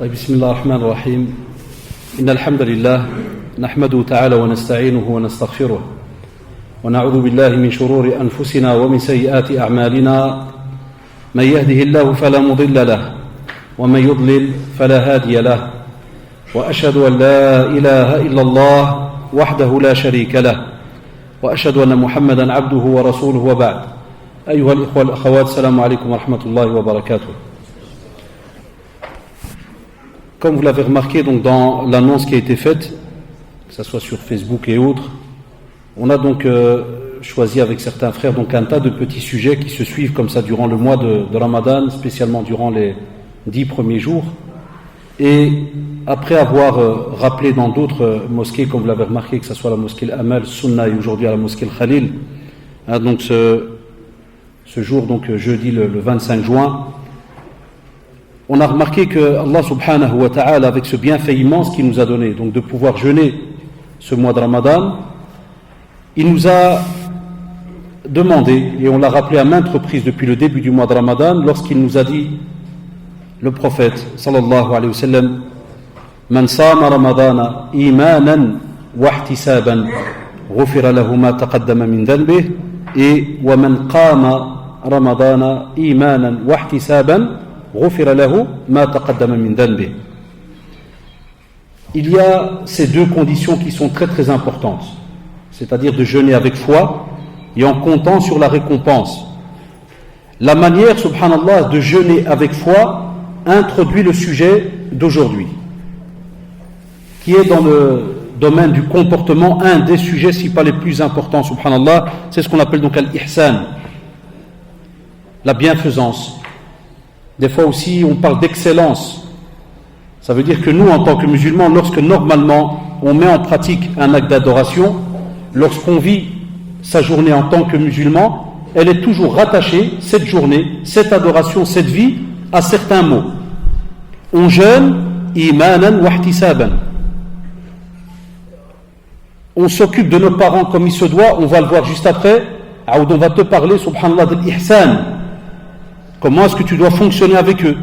طيب بسم الله الرحمن الرحيم إن الحمد لله نحمده تعالى ونستعينه ونستغفره ونعوذ بالله من شرور أنفسنا ومن سيئات أعمالنا من يهده الله فلا مضل له ومن يضلل فلا هادي له وأشهد أن لا إله إلا الله وحده لا شريك له وأشهد أن محمدا عبده ورسوله وبعد أيها الإخوة والأخوات السلام عليكم ورحمة الله وبركاته. Comme vous l'avez remarqué donc dans l'annonce qui a été faite, que ce soit sur Facebook et autres, on a donc choisi avec certains frères donc un tas de petits sujets qui se suivent comme ça durant le mois de Ramadan, spécialement durant les 10 premiers jours. Et après avoir rappelé dans d'autres mosquées, comme vous l'avez remarqué, que ce soit la mosquée Al-Amal, Sunna et aujourd'hui à la mosquée Al-Khalil, donc ce jour, donc jeudi le 25 juin, on a remarqué que Allah subhanahu wa ta'ala, avec ce bienfait immense qu'il nous a donné, donc de pouvoir jeûner ce mois de Ramadan, il nous a demandé, et on l'a rappelé à maintes reprises depuis le début du mois de Ramadan, lorsqu'il nous a dit, le prophète sallallahu alayhi wa sallam, Man sama Ramadana imanan wa ihtisaban ghufira lahu ma taqaddama min dhanbih, et wa man qama Ramadana imanan wa ihtisaban ghufira lahu ma taqaddama min dhanbih. Il y a ces deux conditions qui sont très très importantes, c'est-à-dire de jeûner avec foi et en comptant sur la récompense. La manière, subhanallah, de jeûner avec foi introduit le sujet d'aujourd'hui, qui est dans le domaine du comportement, un des sujets, si pas les plus importants, subhanallah, c'est ce qu'on appelle donc al-ihsan, la bienfaisance. Des fois aussi, on parle d'excellence. Ça veut dire que nous, en tant que musulmans, lorsque normalement on met en pratique un acte d'adoration, lorsqu'on vit sa journée en tant que musulman, elle est toujours rattachée, cette journée, cette adoration, cette vie, à certains mots. On jeûne, imanan wa ihtisaban. On s'occupe de nos parents comme il se doit, on va le voir juste après. On va te parler, subhanallah, de l'ihsan. Comment est-ce que tu dois fonctionner avec eux?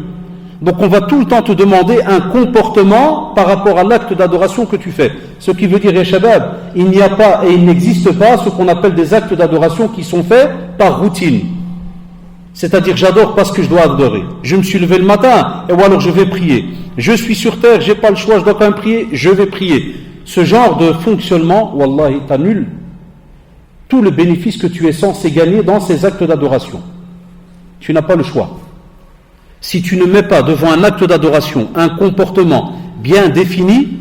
Donc on va tout le temps te demander un comportement par rapport à l'acte d'adoration que tu fais. Ce qui veut dire, ya shabab, il n'y a pas et il n'existe pas ce qu'on appelle des actes d'adoration qui sont faits par routine. C'est-à-dire, j'adore parce que je dois adorer. Je me suis levé le matin, et alors je vais prier. Je suis sur terre, j'ai pas le choix, je dois quand même prier, je vais prier. Ce genre de fonctionnement, wallahi, t'annule tout le bénéfice que tu es censé gagner dans ces actes d'adoration. Tu n'as pas le choix. Si tu ne mets pas devant un acte d'adoration un comportement bien défini,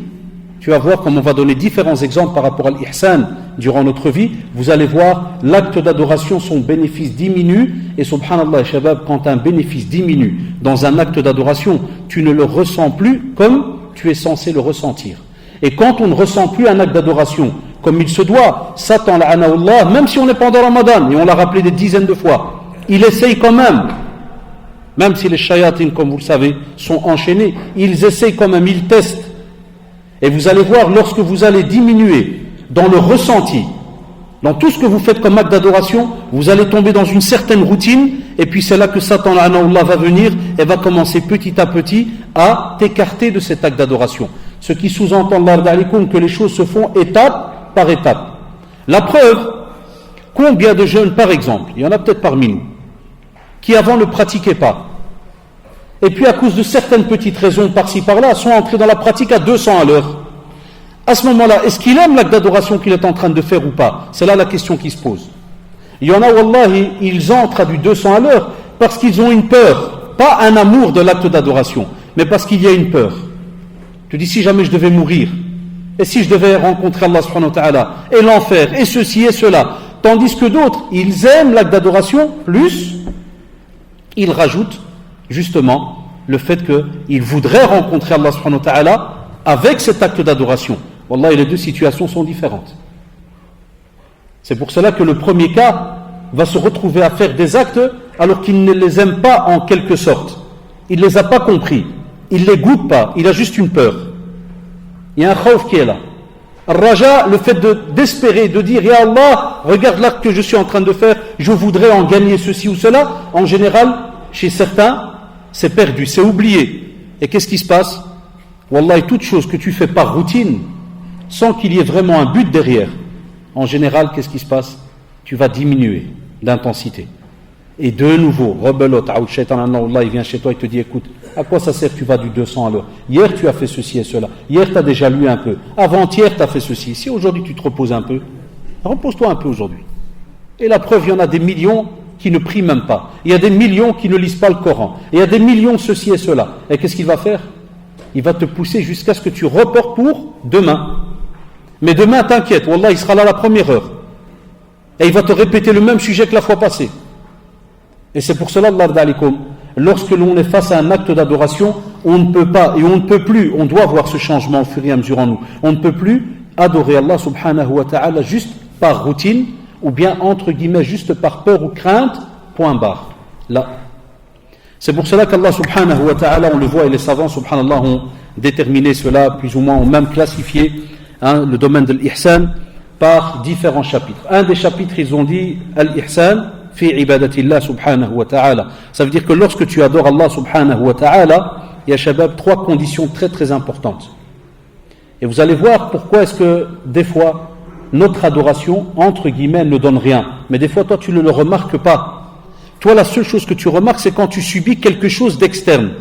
tu vas voir comme on va donner différents exemples par rapport à l'ihsan durant notre vie. Vous allez voir, l'acte d'adoration, son bénéfice diminue. Et subhanallah, shabab, quand un bénéfice diminue dans un acte d'adoration, tu ne le ressens plus comme tu es censé le ressentir. Et quand on ne ressent plus un acte d'adoration comme il se doit, Satan, la'anahullah, même si on n'est pas dans Ramadan, et on l'a rappelé des dizaines de fois, il essaye quand même si les shayatines, comme vous le savez, sont enchaînés, ils essayent quand même, ils testent. Et vous allez voir, lorsque vous allez diminuer dans le ressenti, dans tout ce que vous faites comme acte d'adoration, vous allez tomber dans une certaine routine, et puis c'est là que Satan, la'anahullah, va venir et va commencer petit à petit à t'écarter de cet acte d'adoration. Ce qui sous-entend, que les choses se font étape par étape. La preuve, combien de jeunes, par exemple, il y en a peut-être parmi nous, qui avant ne pratiquaient pas, et puis à cause de certaines petites raisons par-ci par-là, sont entrés dans la pratique à 200 à l'heure. À ce moment-là, est-ce qu'il aime l'acte d'adoration qu'il est en train de faire ou pas? C'est là la question qui se pose. Il y en a, wallahi, ils entrent à du 200 à l'heure parce qu'ils ont une peur, pas un amour de l'acte d'adoration, mais parce qu'il y a une peur. Tu dis, si jamais je devais mourir, et si je devais rencontrer Allah subhanahu wa ta'ala, et l'enfer, et ceci et cela, tandis que d'autres, ils aiment l'acte d'adoration, plus ils rajoutent justement le fait qu'ils voudraient rencontrer Allah subhanahu wa ta'ala avec cet acte d'adoration. Wallah, les deux situations sont différentes. C'est pour cela que le premier cas va se retrouver à faire des actes alors qu'il ne les aime pas en quelque sorte. Il ne les a pas compris. Il ne les goûte pas. Il a juste une peur. Il y a un khawf qui est là. Raja, le fait d'espérer, de dire, Ya Allah, regarde l'acte que je suis en train de faire, je voudrais en gagner ceci ou cela. En général, chez certains, c'est perdu, c'est oublié. Et qu'est-ce qui se passe? Wallahi, toute chose que tu fais par routine, sans qu'il y ait vraiment un but derrière, en général, qu'est-ce qui se passe? Tu vas diminuer d'intensité. Et de nouveau, rebelote, Allah, il vient chez toi et te dit, écoute, à quoi ça sert? Tu vas du 200 à l'heure. Hier, tu as fait ceci et cela. Hier, tu as déjà lu un peu. Avant-hier, tu as fait ceci. Si aujourd'hui, tu te reposes un peu, repose-toi un peu aujourd'hui. Et la preuve, il y en a des millions qui ne prient même pas. Il y a des millions qui ne lisent pas le Coran. Et il y a des millions ceci et cela. Et qu'est-ce qu'il va faire? Il va te pousser jusqu'à ce que tu reportes pour demain. Mais demain, t'inquiète, Wallah, il sera là à la première heure. Et il va te répéter le même sujet que la fois passée. Et c'est pour cela, Allah d'alikum, lorsque l'on est face à un acte d'adoration, on ne peut pas et on ne peut plus, on doit voir ce changement au fur et à mesure en nous. On ne peut plus adorer Allah subhanahu wa ta'ala juste par routine, ou bien entre guillemets juste par peur ou crainte, point barre. Là. C'est pour cela qu'Allah subhanahu wa ta'ala, on le voit, et les savants subhanallah ont déterminé cela, plus ou moins ont même classifié le domaine de l'ihsan par différents chapitres. Un des chapitres, ils ont dit al-ihsan fi ibadatillah subhanahu wa ta'ala. Ça veut dire que lorsque tu adores Allah subhanahu wa ta'ala, il y a shabab 3 conditions très très importantes. Et vous allez voir pourquoi est-ce que des fois notre adoration, entre guillemets, ne donne rien. Mais des fois, toi, tu ne le remarques pas. Toi, la seule chose que tu remarques, c'est quand tu subis quelque chose d'externe.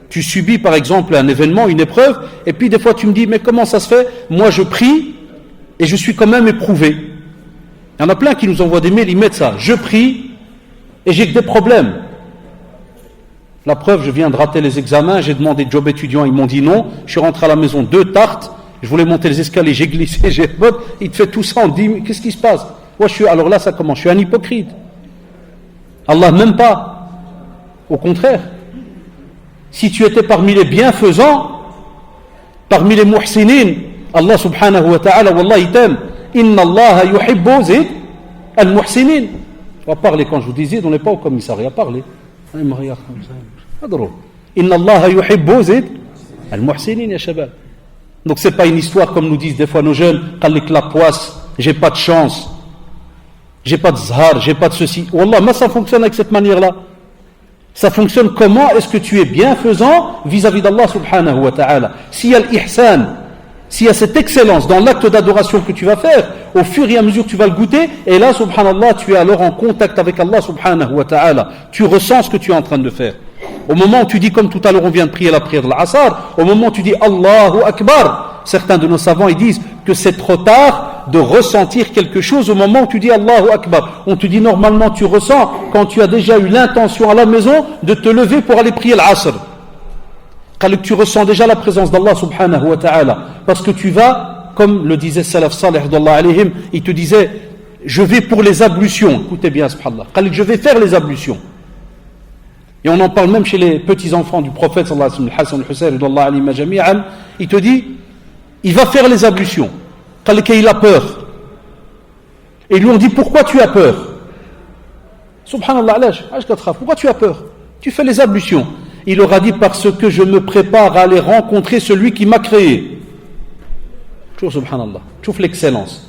Tu subis, par exemple, un événement, une épreuve, et puis des fois, tu me dis, mais comment ça se fait? Moi, je prie, et je suis quand même éprouvé. Il y en a plein qui nous envoient des mails, ils mettent ça. Je prie, et j'ai que des problèmes. La preuve, je viens de rater les examens, j'ai demandé job étudiant, ils m'ont dit non. Je suis rentré à la maison, 2 tartes. Je voulais monter les escaliers, j'ai glissé, j'ai il te fait tout ça en 10 minutes. Qu'est-ce qui se passe? Moi, alors là, ça commence. Je suis un hypocrite. Allah, même pas. Au contraire. Si tu étais parmi les bienfaisants, parmi les muhsinin, Allah subhanahu wa ta'ala, wallah, il t'aime. Inna Allah yuhibbu zid al-muhsinin. On va parler quand je vous disais, on n'est pas au commissariat, parlez. Inna Allah yuhibbu zid al-muhsinin, ya shabab. Donc c'est pas une histoire comme nous disent des fois nos jeunes, qu'avec la poisse, j'ai pas de chance, j'ai pas de zhar, j'ai pas de ceci. Wallah, mais ça fonctionne avec cette manière-là. Ça fonctionne comment est-ce que tu es bienfaisant vis-à-vis d'Allah subhanahu wa ta'ala. S'il y a l'ihsan, s'il y a cette excellence dans l'acte d'adoration que tu vas faire, au fur et à mesure tu vas le goûter, et là subhanallah, tu es alors en contact avec Allah subhanahu wa ta'ala. Tu ressens ce que tu es en train de faire. Au moment où tu dis, comme tout à l'heure on vient de prier la prière de l'Asr, au moment où tu dis Allahu Akbar, certains de nos savants ils disent que c'est trop tard de ressentir quelque chose au moment où tu dis Allahu Akbar. On te dit normalement tu ressens quand tu as déjà eu l'intention à la maison de te lever pour aller prier l'Asr. Quand tu ressens déjà la présence d'Allah subhanahu wa ta'ala. Parce que tu vas, comme le disait Salaf Salih d'Allah alayhim, il te disait je vais pour les ablutions. Écoutez bien subhanallah. Je vais faire les ablutions. Et on en parle même chez les petits-enfants du prophète sallallahu alayhi wa sallam, Hassan al-Hussein radiyallahu anhuma jami'an, il te dit, il va faire les ablutions. Il a peur. Et ils lui ont dit, pourquoi tu as peur? Subhanallah, pourquoi tu as peur? Tu fais les ablutions. Il leur a dit, parce que je me prépare à aller rencontrer celui qui m'a créé. Subhanallah, tu fais l'excellence.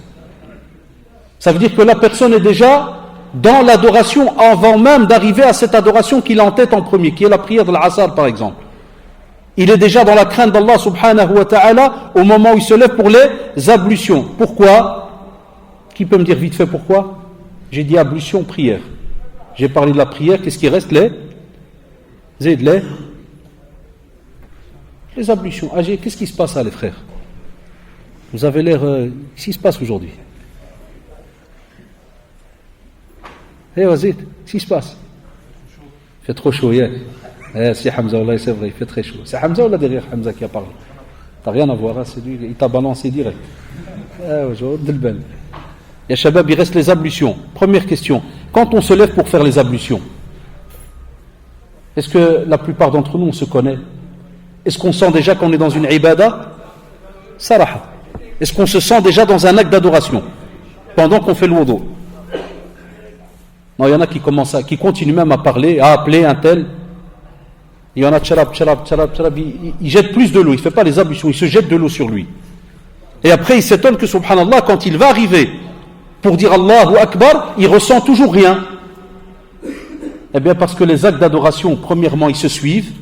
Ça veut dire que la personne est déjà dans l'adoration avant même d'arriver à cette adoration qu'il a en tête en premier, qui est la prière de l'Asr par exemple. Il est déjà dans la crainte d'Allah subhanahu wa ta'ala au moment où il se lève pour les ablutions. Pourquoi? Qui peut me dire vite fait pourquoi? J'ai dit ablution, prière. J'ai parlé de la prière, qu'est-ce qui reste? Les ablutions. Qu'est-ce qui se passe là les frères? Vous avez l'air... qu'est-ce qui se passe aujourd'hui? Vas-y, qu'est-ce qui se passe? Il fait trop chaud hier. C'est Hamza, c'est vrai, il fait très chaud. C'est Hamza ou là derrière Hamza qui a parlé? T'as rien à voir, hein, c'est lui, il t'a balancé direct. Ya Shabab, il reste les ablutions. Première question, quand on se lève pour faire les ablutions, est-ce que la plupart d'entre nous on se connaît? Est-ce qu'on sent déjà qu'on est dans une ibada? Saraha. Est-ce qu'on se sent déjà dans un acte d'adoration pendant qu'on fait le wudu? Non, il y en a qui commencent qui continuent même à parler, à appeler un tel. Il y en a tcharab, il jette plus de l'eau, il ne fait pas les ablutions, il se jette de l'eau sur lui. Et après il s'étonne que subhanallah, quand il va arriver pour dire Allahu Akbar, il ressent toujours rien. Eh bien parce que les actes d'adoration, premièrement, ils se suivent,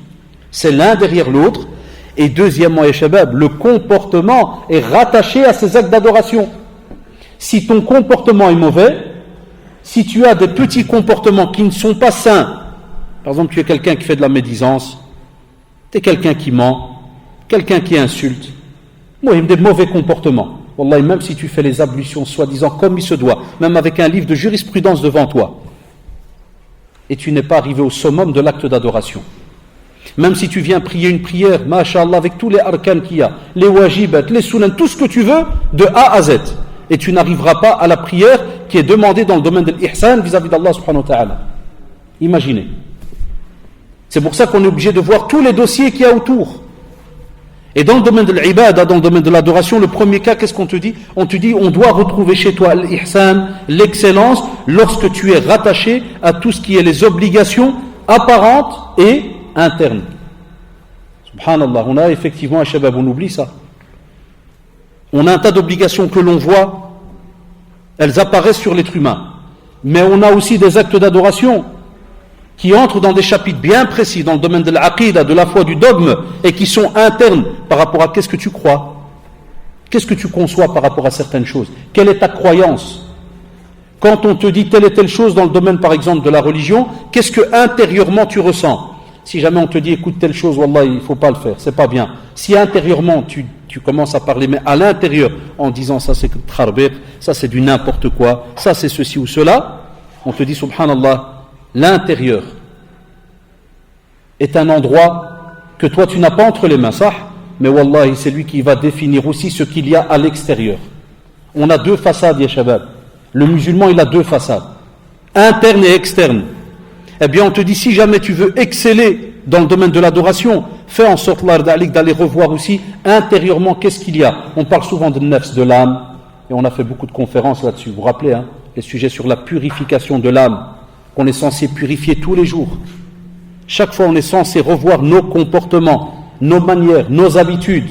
c'est l'un derrière l'autre, Et deuxièmement, ya shabab, le comportement est rattaché à ces actes d'adoration. Si ton comportement est mauvais, si tu as des petits comportements qui ne sont pas sains, par exemple tu es quelqu'un qui fait de la médisance, tu es quelqu'un qui ment, quelqu'un qui insulte, des mauvais comportements. Wallahi, même si tu fais les ablutions soi-disant comme il se doit, même avec un livre de jurisprudence devant toi, et tu n'es pas arrivé au summum de l'acte d'adoration. Même si tu viens prier une prière, masha'Allah, avec tous les arcanes qu'il y a, les wajibat, les sunan, tout ce que tu veux, de A à Z, et tu n'arriveras pas à la prière qui est demandée dans le domaine de l'ihsan vis-à-vis d'Allah subhanahu wa ta'ala. Imaginez. C'est pour ça qu'on est obligé de voir tous les dossiers qu'il y a autour. Et dans le domaine de l'ibada, dans le domaine de l'adoration, le premier cas, qu'est-ce qu'on te dit? On te dit, on doit retrouver chez toi l'ihsan, l'excellence, lorsque tu es rattaché à tout ce qui est les obligations apparentes et internes. Subhanallah, on a effectivement un shabab, on oublie ça. On a un tas d'obligations que l'on voit, elles apparaissent sur l'être humain. Mais on a aussi des actes d'adoration qui entrent dans des chapitres bien précis dans le domaine de l'aqidah, de la foi, du dogme, et qui sont internes par rapport à qu'est-ce que tu crois, qu'est-ce que tu conçois par rapport à certaines choses, quelle est ta croyance. Quand on te dit telle et telle chose dans le domaine par exemple de la religion, qu'est-ce que intérieurement tu ressens? Si jamais on te dit écoute telle chose, wallah il ne faut pas le faire, c'est pas bien. Si intérieurement tu commences à parler, mais à l'intérieur en disant ça c'est kharbir, ça c'est du n'importe quoi, ça c'est ceci ou cela, on te dit subhanallah, l'intérieur est un endroit que toi tu n'as pas entre les mains, ça, mais wallahi c'est lui qui va définir aussi ce qu'il y a à l'extérieur. On a deux façades, ya shabab. Le musulman il a deux façades, interne et externe. Eh bien on te dit si jamais tu veux exceller dans le domaine de l'adoration, fais en sorte d'aller revoir aussi intérieurement qu'est-ce qu'il y a. On parle souvent de nafs, de l'âme, et on a fait beaucoup de conférences là-dessus, vous vous rappelez, les sujets sur la purification de l'âme, qu'on est censé purifier tous les jours. Chaque fois on est censé revoir nos comportements, nos manières, nos habitudes.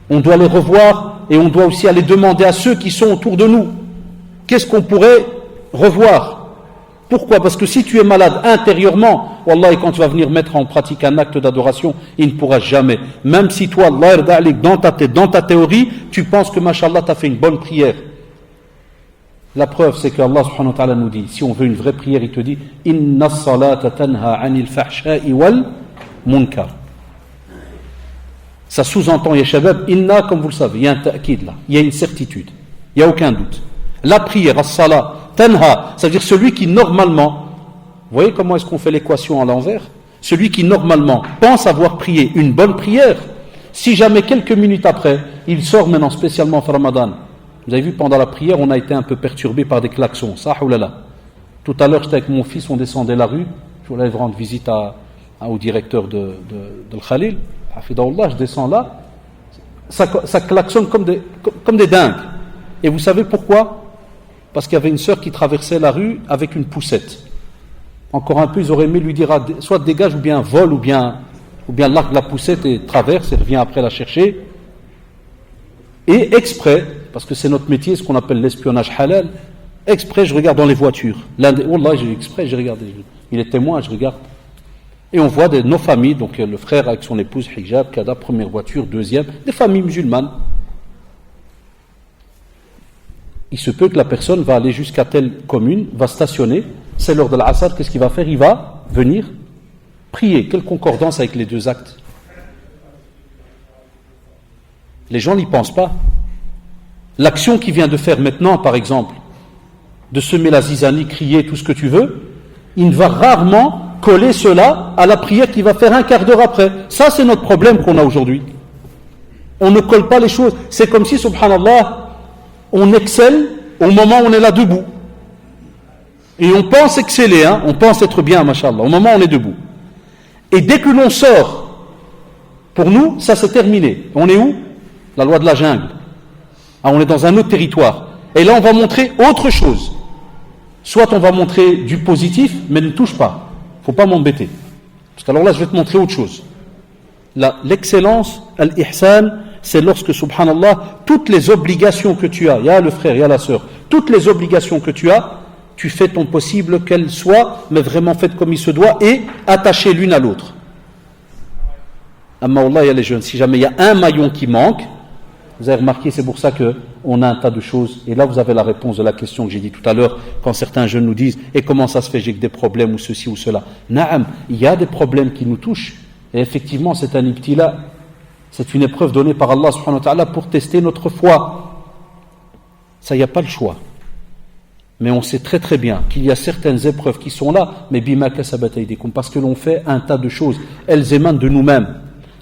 On doit les revoir et on doit aussi aller demander à ceux qui sont autour de nous qu'est-ce qu'on pourrait revoir. Pourquoi? Parce que si tu es malade intérieurement, wallah, quand tu vas venir mettre en pratique un acte d'adoration, il ne pourra jamais. Même si toi, Allah, dans ta tête, dans ta théorie, tu penses que, mashallah, tu as fait une bonne prière. La preuve, c'est que Allah subhanahu wa ta'ala nous dit, si on veut une vraie prière, il te dit Inna as-salata tanha 'anil fahsha'i wal munkar. Ça sous-entend, ya shabab, inna, comme vous le savez, il y a un ta'kid là, il y a une certitude, il n'y a aucun doute. La prière, as-salat, tanha, ça veut dire celui qui normalement, vous voyez comment est-ce qu'on fait l'équation à l'envers? Celui qui normalement pense avoir prié une bonne prière, si jamais quelques minutes après, il sort maintenant spécialement en Ramadan. Vous avez vu, pendant la prière, on a été un peu perturbé par des klaxons. Ça, oulala. Tout à l'heure, j'étais avec mon fils, on descendait la rue. Je voulais rendre visite au directeur de Khalil. Hafidahullah, je descends là. Ça klaxonne comme des dingues. Et vous savez pourquoi? Parce qu'il y avait une sœur qui traversait la rue avec une poussette. Encore un peu, ils auraient aimé lui dire soit dégage, ou bien vole, ou bien largue la poussette et traverse et revient après la chercher. Et exprès, parce que c'est notre métier, ce qu'on appelle l'espionnage halal, exprès, je regarde dans les voitures. Wallah, j'ai regardé. Il est témoin, je regarde. Et on voit nos familles, donc le frère avec son épouse, hijab, kada, première voiture, deuxième, des familles musulmanes. Il se peut que la personne va aller jusqu'à telle commune, va stationner, c'est l'heure de l'Asr, qu'est-ce qu'il va faire? Il va venir prier. Quelle concordance avec les deux actes? Les gens n'y pensent pas. L'action qu'il vient de faire maintenant, par exemple, de semer la zizanie, crier, tout ce que tu veux, il va rarement coller cela à la prière qu'il va faire un quart d'heure après. Ça, c'est notre problème qu'on a aujourd'hui. On ne colle pas les choses. C'est comme si, subhanallah, on excelle au moment où on est là debout. Et on pense exceller, on pense être bien, mashallah, au moment où on est debout. Et dès que l'on sort, pour nous, ça c'est terminé. On est où? La loi de la jungle. On est dans un autre territoire. Et là, on va montrer autre chose. Soit on va montrer du positif, mais ne touche pas. Il ne faut pas m'embêter. Parce qu'alors là, je vais te montrer autre chose. L'excellence, al-ihsan, c'est lorsque, subhanallah, toutes les obligations que tu as, il y a le frère, il y a la sœur, toutes les obligations que tu as, tu fais ton possible qu'elles soient, mais vraiment faites comme il se doit, et attachées l'une à l'autre. Amma Allah, il y a les jeunes. Si jamais il y a un maillon qui manque, vous avez remarqué, c'est pour ça qu'on a un tas de choses. Et là, vous avez la réponse de la question que j'ai dit tout à l'heure, quand certains jeunes nous disent « Et comment ça se fait, j'ai que des problèmes ou ceci ou cela ?» Naam, il y a des problèmes qui nous touchent. Et effectivement, c'est un ibtila. C'est une épreuve donnée par Allah subhanahu wa ta'ala pour tester notre foi. Ça, il n'y a pas le choix. Mais on sait très très bien qu'il y a certaines épreuves qui sont là, mais bima kasabat aydikum, parce que l'on fait un tas de choses. Elles émanent de nous-mêmes.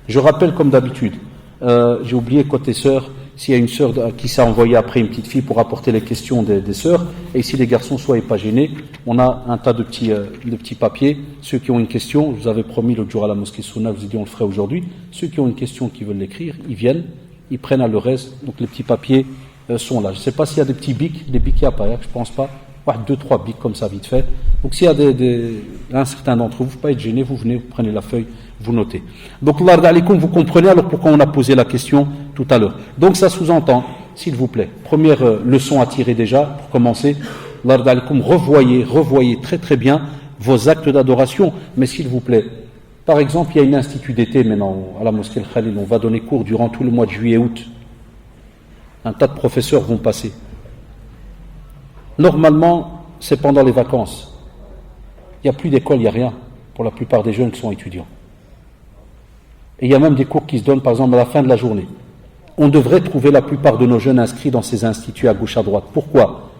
Je rappelle comme d'habitude, j'ai oublié côté sœurs, s'il y a une sœur qui s'est envoyée après une petite fille pour apporter les questions des sœurs, et si les garçons soyez pas gênés, on a un tas de petits papiers. Ceux qui ont une question, je vous avais promis l'autre jour à la mosquée Sunna, je vous ai dit on le ferait aujourd'hui. Ceux qui ont une question, qui veulent l'écrire, ils viennent, ils prennent à leur aise. Donc les petits papiers sont là. Je ne sais pas s'il y a des petits bics, des bics à paillettes, je ne pense pas. 2-3 bics comme ça vite fait. Donc s'il y a un certain d'entre vous, ne faut pas être gêné, vous venez, vous prenez la feuille, vous notez. Donc vous comprenez alors pourquoi on a posé la question tout à l'heure. Donc ça sous-entend, s'il vous plaît, première leçon à tirer déjà, pour commencer, revoyez très très bien vos actes d'adoration, mais s'il vous plaît, par exemple, il y a une institut d'été maintenant à la mosquée El Khalil, on va donner cours durant tout le mois de juillet et août. Un tas de professeurs vont passer. Normalement, c'est pendant les vacances. Il n'y a plus d'école, il n'y a rien pour la plupart des jeunes qui sont étudiants. Et il y a même des cours qui se donnent, par exemple, à la fin de la journée. On devrait trouver la plupart de nos jeunes inscrits dans ces instituts à gauche, à droite. Pourquoi ?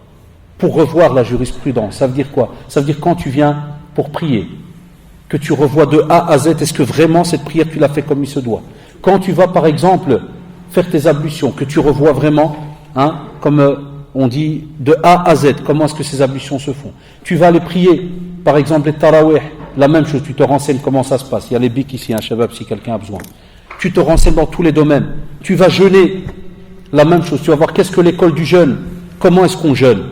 Pour revoir la jurisprudence. Ça veut dire quoi ? Ça veut dire quand tu viens pour prier, que tu revois de A à Z, est-ce que vraiment cette prière tu l'as fait comme il se doit ? Quand tu vas, par exemple, faire tes ablutions, que tu revois vraiment, comme on dit, de A à Z, comment est-ce que ces ablutions se font. Tu vas aller prier, par exemple, les tarawih, la même chose, tu te renseignes comment ça se passe. Il y a les bics ici, un shabab, si quelqu'un a besoin. Tu te renseignes dans tous les domaines. Tu vas jeûner, la même chose. Tu vas voir qu'est-ce que l'école du jeûne, comment est-ce qu'on jeûne,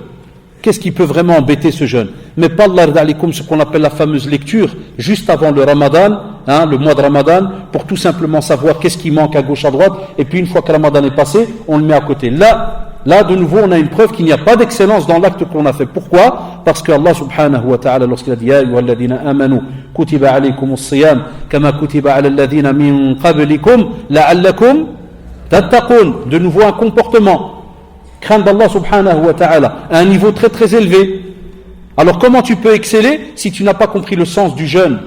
qu'est-ce qui peut vraiment embêter ce jeûne. Mais pas ce qu'on appelle la fameuse lecture, juste avant le Ramadan, le mois de Ramadan, pour tout simplement savoir qu'est-ce qui manque à gauche, à droite, et puis une fois que le Ramadan est passé, on le met à côté. Là, de nouveau, on a une preuve qu'il n'y a pas d'excellence dans l'acte qu'on a fait. Pourquoi ? Parce que Allah subhanahu wa ta'ala, lorsqu'il a dit « Ya ayyuhalladhina amanu, kutiba alaykumus siyam, kama kutiba ala alladhina min qablikum, la'allakum tattaqun » De nouveau, un comportement. Crainte d'Allah subhanahu wa ta'ala, à un niveau très très élevé. Alors comment tu peux exceller si tu n'as pas compris le sens du jeûne ?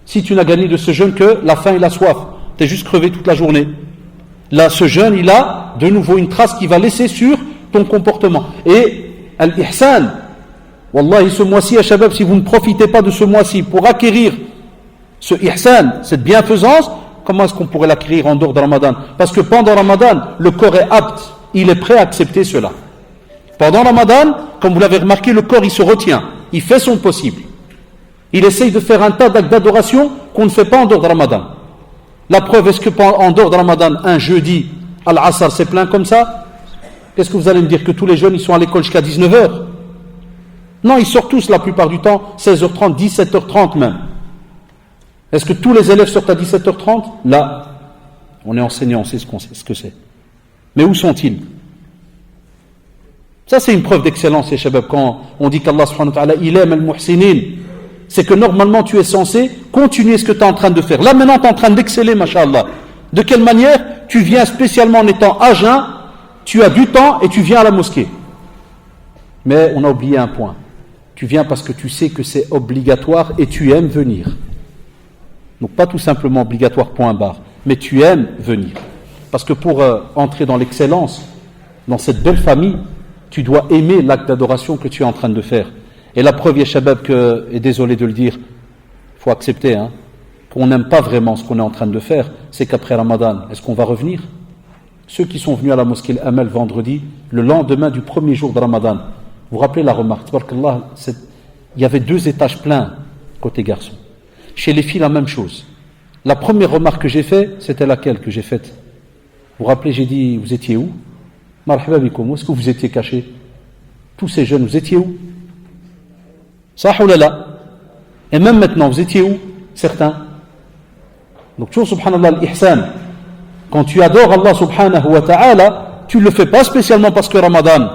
Si tu n'as gagné de ce jeûne que la faim et la soif, tu es juste crevé toute la journée. Là, ce jeûne, il a de nouveau une trace qui va laisser sur ton comportement. Et al-ihsan, wallahi, ce mois-ci, à Shabab, si vous ne profitez pas de ce mois-ci pour acquérir ce ihsan, cette bienfaisance, comment est-ce qu'on pourrait l'acquérir en dehors de Ramadan ? Parce que pendant Ramadan, le corps est apte, il est prêt à accepter cela. Pendant Ramadan, comme vous l'avez remarqué, le corps, il se retient, il fait son possible. Il essaye de faire un tas d'actes d'adoration qu'on ne fait pas en dehors de Ramadan. La preuve, est-ce que en dehors de Ramadan, un jeudi, Al-Asr, c'est plein comme ça ? Qu'est-ce que vous allez me dire ? Que tous les jeunes, ils sont à l'école jusqu'à 19h ? Non, ils sortent tous la plupart du temps, 16h30, 17h30 même. Est-ce que tous les élèves sortent à 17h30 ? Là, on est enseignant, on sait ce que c'est. Mais où sont-ils ? Ça, c'est une preuve d'excellence, les shabab, quand on dit qu'Allah subhanahu wa ta'ala, il aime al-muhsinin. C'est que normalement tu es censé continuer ce que tu es en train de faire. Là maintenant tu es en train d'exceller, masha'Allah. De quelle manière ? Tu viens spécialement en étant à jeun, tu as du temps et tu viens à la mosquée. Mais on a oublié un point. Tu viens parce que tu sais que c'est obligatoire et tu aimes venir. Donc pas tout simplement obligatoire point barre, mais tu aimes venir. Parce que pour entrer dans l'excellence, dans cette belle famille, tu dois aimer l'acte d'adoration que tu es en train de faire. Et la preuve, ya shabab, et désolé de le dire, il faut accepter, qu'on n'aime pas vraiment ce qu'on est en train de faire, c'est qu'après Ramadan, est-ce qu'on va revenir ? Ceux qui sont venus à la mosquée Al-Amal vendredi, le lendemain du premier jour de Ramadan, vous vous rappelez la remarque, il y avait 2 étages pleins côté garçon. Chez les filles, la même chose. La première remarque que j'ai faite, c'était laquelle que j'ai faite ? Vous vous rappelez, j'ai dit, vous étiez où ? Marhaba bikoum, où est-ce que vous étiez cachés ? Tous ces jeunes, vous étiez où ? Sah ou là. Et même maintenant, vous étiez où ? Certains. Donc, toujours, subhanallah, l'ihsan. Quand tu adores Allah subhanahu wa ta'ala, tu ne le fais pas spécialement parce que Ramadan.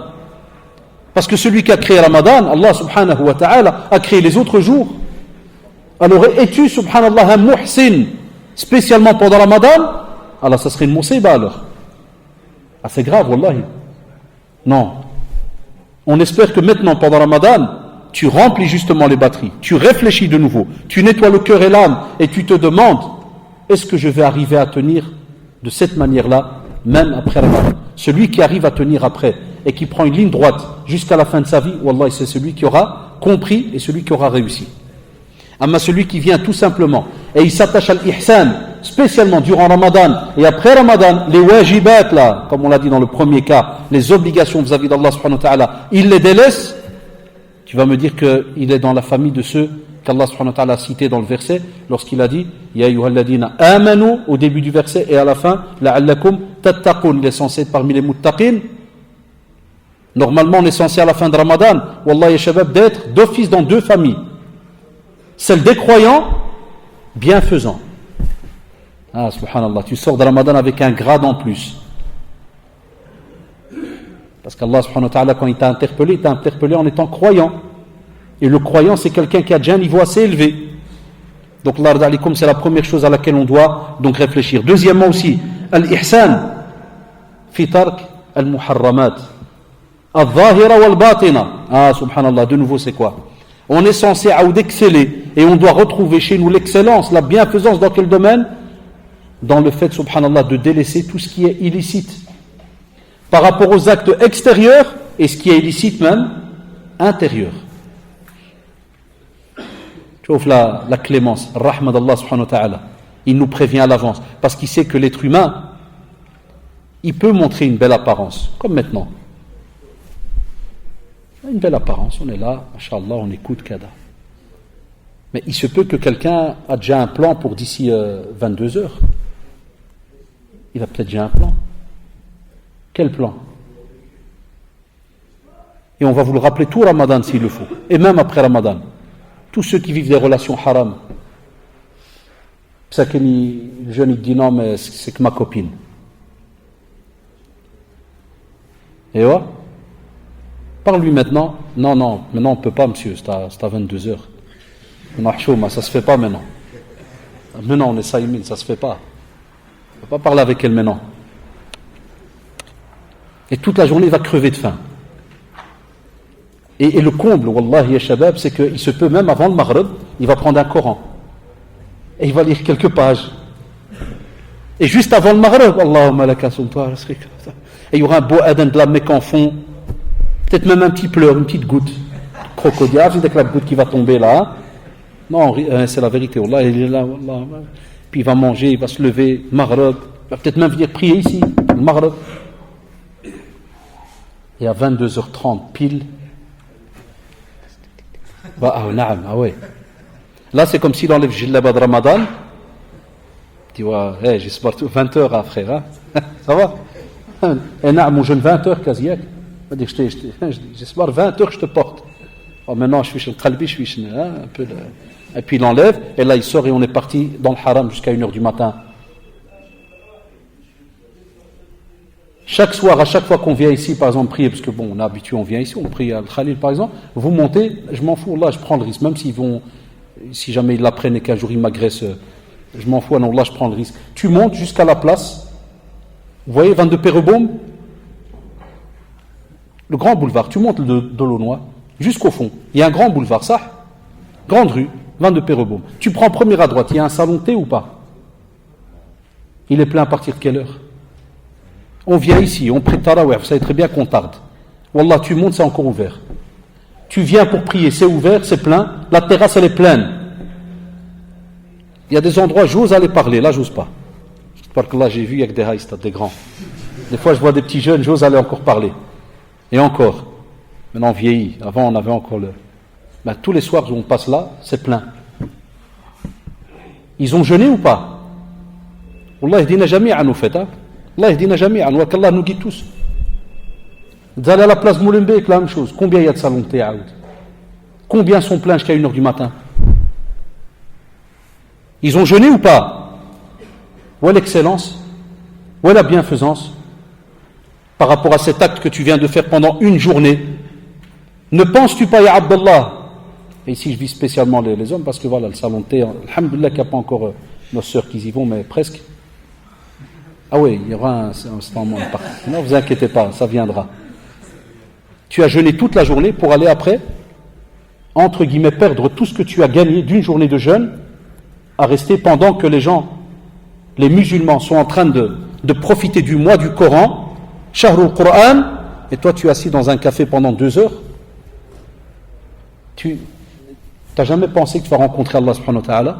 Parce que celui qui a créé Ramadan, Allah subhanahu wa ta'ala, a créé les autres jours. Alors, es-tu, subhanallah, un muhsin ? spécialement pendant Ramadan, alors ça serait une musiba alors. Ah, c'est grave, wallahi. Non. On espère que maintenant, pendant Ramadan, tu remplis justement les batteries, tu réfléchis de nouveau, tu nettoies le cœur et l'âme et tu te demandes, est-ce que je vais arriver à tenir de cette manière-là, même après Ramadan? Celui qui arrive à tenir après et qui prend une ligne droite jusqu'à la fin de sa vie, wallahi, c'est celui qui aura compris et celui qui aura réussi. Amma celui qui vient tout simplement et il s'attache à l'ihsan, spécialement durant Ramadan et après Ramadan, les wajibat là, comme on l'a dit dans le premier cas, les obligations vis-à-vis d'Allah subhanahu wa ta'ala, il les délaisse, tu vas me dire qu'il est dans la famille de ceux qu'Allah subhanahu wa ta'ala a cités dans le verset, lorsqu'il a dit Ya ayyuhalladhina amanu au début du verset et à la fin, la'allakum tattaqun, il est censé être parmi les muttaqin. Normalement, on est censé à la fin de Ramadan, wallah ya shabab, d'être d'office dans deux familles. Celle des croyants, bienfaisants. Ah, subhanallah, tu sors de Ramadan avec un grade en plus. Parce qu'Allah subhanahu wa ta'ala, quand il t'a interpellé en étant croyant. Et le croyant, c'est quelqu'un qui a déjà un niveau assez élevé. Donc, Allah alikum, c'est la première chose à laquelle on doit donc réfléchir. Deuxièmement aussi, al-ihsan fi tark al-muharramat. Al-zahira wal-batina. Ah, subhanallah, de nouveau, c'est quoi? On est censé exceller et on doit retrouver chez nous l'excellence, la bienfaisance dans quel domaine? Dans le fait, subhanallah, de délaisser tout ce qui est illicite. Par rapport aux actes extérieurs et ce qui est illicite même, intérieur. Tu vois la clémence, le rahma d'Allah subhanahu wa ta'ala. Il nous prévient à l'avance parce qu'il sait que l'être humain, il peut montrer une belle apparence, comme maintenant. Une belle apparence, on est là, mashallah, on écoute Kada. Mais il se peut que quelqu'un a déjà un plan pour d'ici 22 heures. Il a peut-être déjà un plan. Quel plan? Et on va vous le rappeler tout Ramadan s'il le faut. Et même après Ramadan. Tous ceux qui vivent des relations haram. C'est ça que le jeune il dit non, mais c'est que ma copine. Et ouais? Parle-lui maintenant. Non, maintenant on ne peut pas, monsieur, c'est à 22 heures. Ça se fait pas maintenant. Maintenant on est saïmine, ça se fait pas. On ne peut pas parler avec elle maintenant. Et toute la journée il va crever de faim. Et le comble, wallahi ya shabab, c'est qu'il se peut même avant le maghrib, il va prendre un Coran. Et il va lire quelques pages. Et juste avant le maghrib, Allahumma laka sultan, et il y aura un beau adhan de la Mecque en fond. Peut-être même un petit pleur, une petite goutte. Crocodile, avec la goutte qui va tomber là. Non, c'est la vérité, wallah, il est là, wallah. Puis il va manger, il va se lever, maghrib. Il va peut-être même venir prier ici, le maghrib. Et à 22h30 pile, ah ouais. Là, c'est comme s'il enlève Jillaba de Ramadan. Tu vois, j'espère 20 heures, frère. Hein? Ça va? Et naam, je 20 heures quasi. J'espère 20 heures que je te porte. Oh, maintenant, je suis chez le Khalbi, je suis un peu. Et puis il enlève, et là il sort et on est parti dans le haram jusqu'à 1h du matin. Chaque soir, à chaque fois qu'on vient ici, par exemple, prier, parce que bon, on est habitué, on vient ici, on prie à Al-Khalil, par exemple, vous montez, je m'en fous, là, je prends le risque, même si jamais ils l'apprennent et qu'un jour ils m'agressent, je m'en fous, non, là, je prends le risque. Tu montes jusqu'à la place, vous voyez, 22 Pérebaume, le grand boulevard, tu montes de l'Aunois, jusqu'au fond, il y a un grand boulevard, ça, grande rue, 22 Pérebaume. Tu prends premier à droite, il y a un salon thé ou pas? Il est plein à partir de quelle heure? On vient ici, on prie Tarawih, vous savez très bien qu'on tarde. Wallah, tu montes, c'est encore ouvert. Tu viens pour prier, c'est ouvert, c'est plein. La terrasse, elle est pleine. Il y a des endroits, j'ose aller parler, là, j'ose pas. Parce que là, j'ai vu, il y a que des haïstas, des grands. Des fois, je vois des petits jeunes, j'ose aller encore parler. Et encore. Maintenant, on vieillit. Avant, on avait encore le... Ben, tous les soirs où on passe là, c'est plein. Ils ont jeûné ou pas? Wallah, il dit jamais à nous fait, hein. Allah yahdina jami'an, wa qu'Allah nous guide tous. Vous allez à la place Molenbeek, la même chose. Combien il y a de salons de thé à Aoud? Combien sont pleins jusqu'à 1h du matin? Ils ont jeûné ou pas? Où est l'excellence? Où est la bienfaisance par rapport à cet acte que tu viens de faire pendant une journée? Ne penses-tu pas, ya Abdallah? Et ici je vis spécialement les hommes parce que voilà, le salon de thé, alhamdoulilah qu'il n'y a pas encore nos sœurs qui y vont, mais presque. Ah oui, il y aura un moment. Non, vous inquiétez pas, ça viendra. Tu as jeûné toute la journée pour aller après, entre guillemets, perdre tout ce que tu as gagné d'une journée de jeûne, à rester pendant que les gens, les musulmans, sont en train de profiter du mois du Coran, Shahrul Qur'an, et toi tu es assis dans un café pendant 2 heures. Tu n'as jamais pensé que tu vas rencontrer Allah subhanahu wa ta'ala?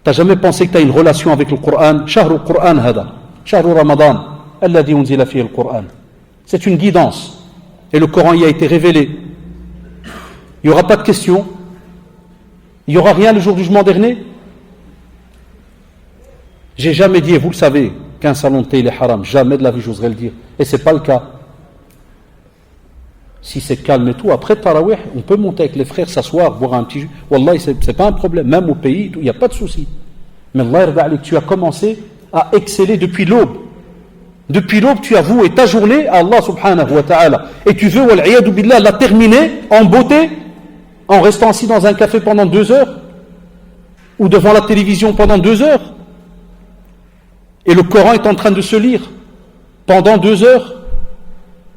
Tu n'as jamais pensé que tu as une relation avec le Coran? Shahrul Qur'an hada, Shahrul Ramadan, alladhi unzila fihi al-Qur'an. C'est une guidance. Et le Coran y a été révélé. Il n'y aura pas de questions. Il n'y aura rien le jour du jugement dernier. J'ai jamais dit, et vous le savez, qu'un salon de thé il est haram. Jamais de la vie j'oserais le dire. Et ce n'est pas le cas. Si c'est calme et tout, après Tarawih, on peut monter avec les frères, s'asseoir, boire un petit jus. Wallah, c'est pas un problème. Même au pays, il n'y a pas de souci. Mais Allah yarda alik, tu as commencé à exceller depuis l'aube. Depuis l'aube, tu as voué ta journée à Allah subhanahu wa ta'ala. Et tu veux, wal'iyadu billah, la terminer en beauté, en restant assis dans un café pendant 2 heures, ou devant la télévision pendant 2 heures. Et le Coran est en train de se lire pendant 2 heures.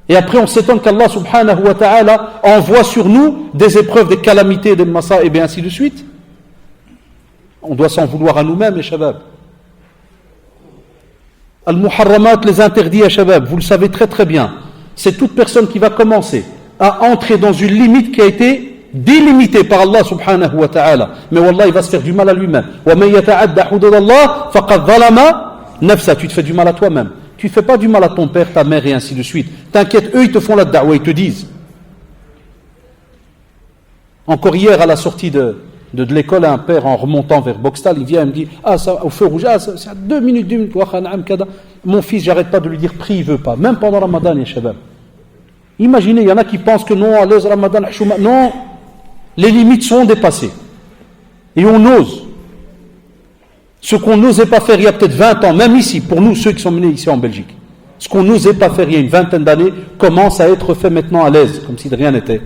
Et après, on s'étonne qu'Allah subhanahu wa ta'ala envoie sur nous des épreuves, des calamités, des massa, et bien ainsi de suite. On doit s'en vouloir à nous-mêmes, les shabab. Al-Muharramat, les interdits à Shabab, vous le savez très très bien. C'est toute personne qui va commencer à entrer dans une limite qui a été délimitée par Allah subhanahu wa ta'ala. Mais wallah, il va se faire du mal à lui-même. Wa man yata'adda hududallah faqad zalama nafsa. Tu te fais du mal à toi-même. Tu ne fais pas du mal à ton père, ta mère et ainsi de suite. T'inquiète, eux ils te font la da'wa, ils te disent. Encore hier à la sortie de l'école, un père en remontant vers Boxtal, il vient et me dit, ça, au feu rouge, c'est à 2 minutes, mon fils, j'arrête pas de lui dire, prie, il veut pas, même pendant Ramadan, les shabab. Imaginez, il y en a qui pensent que non, allez, Ramadan, non, les limites sont dépassées. Et on ose. Ce qu'on n'osait pas faire il y a peut-être 20 ans, même ici, pour nous, ceux qui sont menés ici en Belgique, ce qu'on n'osait pas faire il y a une vingtaine d'années, commence à être fait maintenant à l'aise, comme si de rien n'était.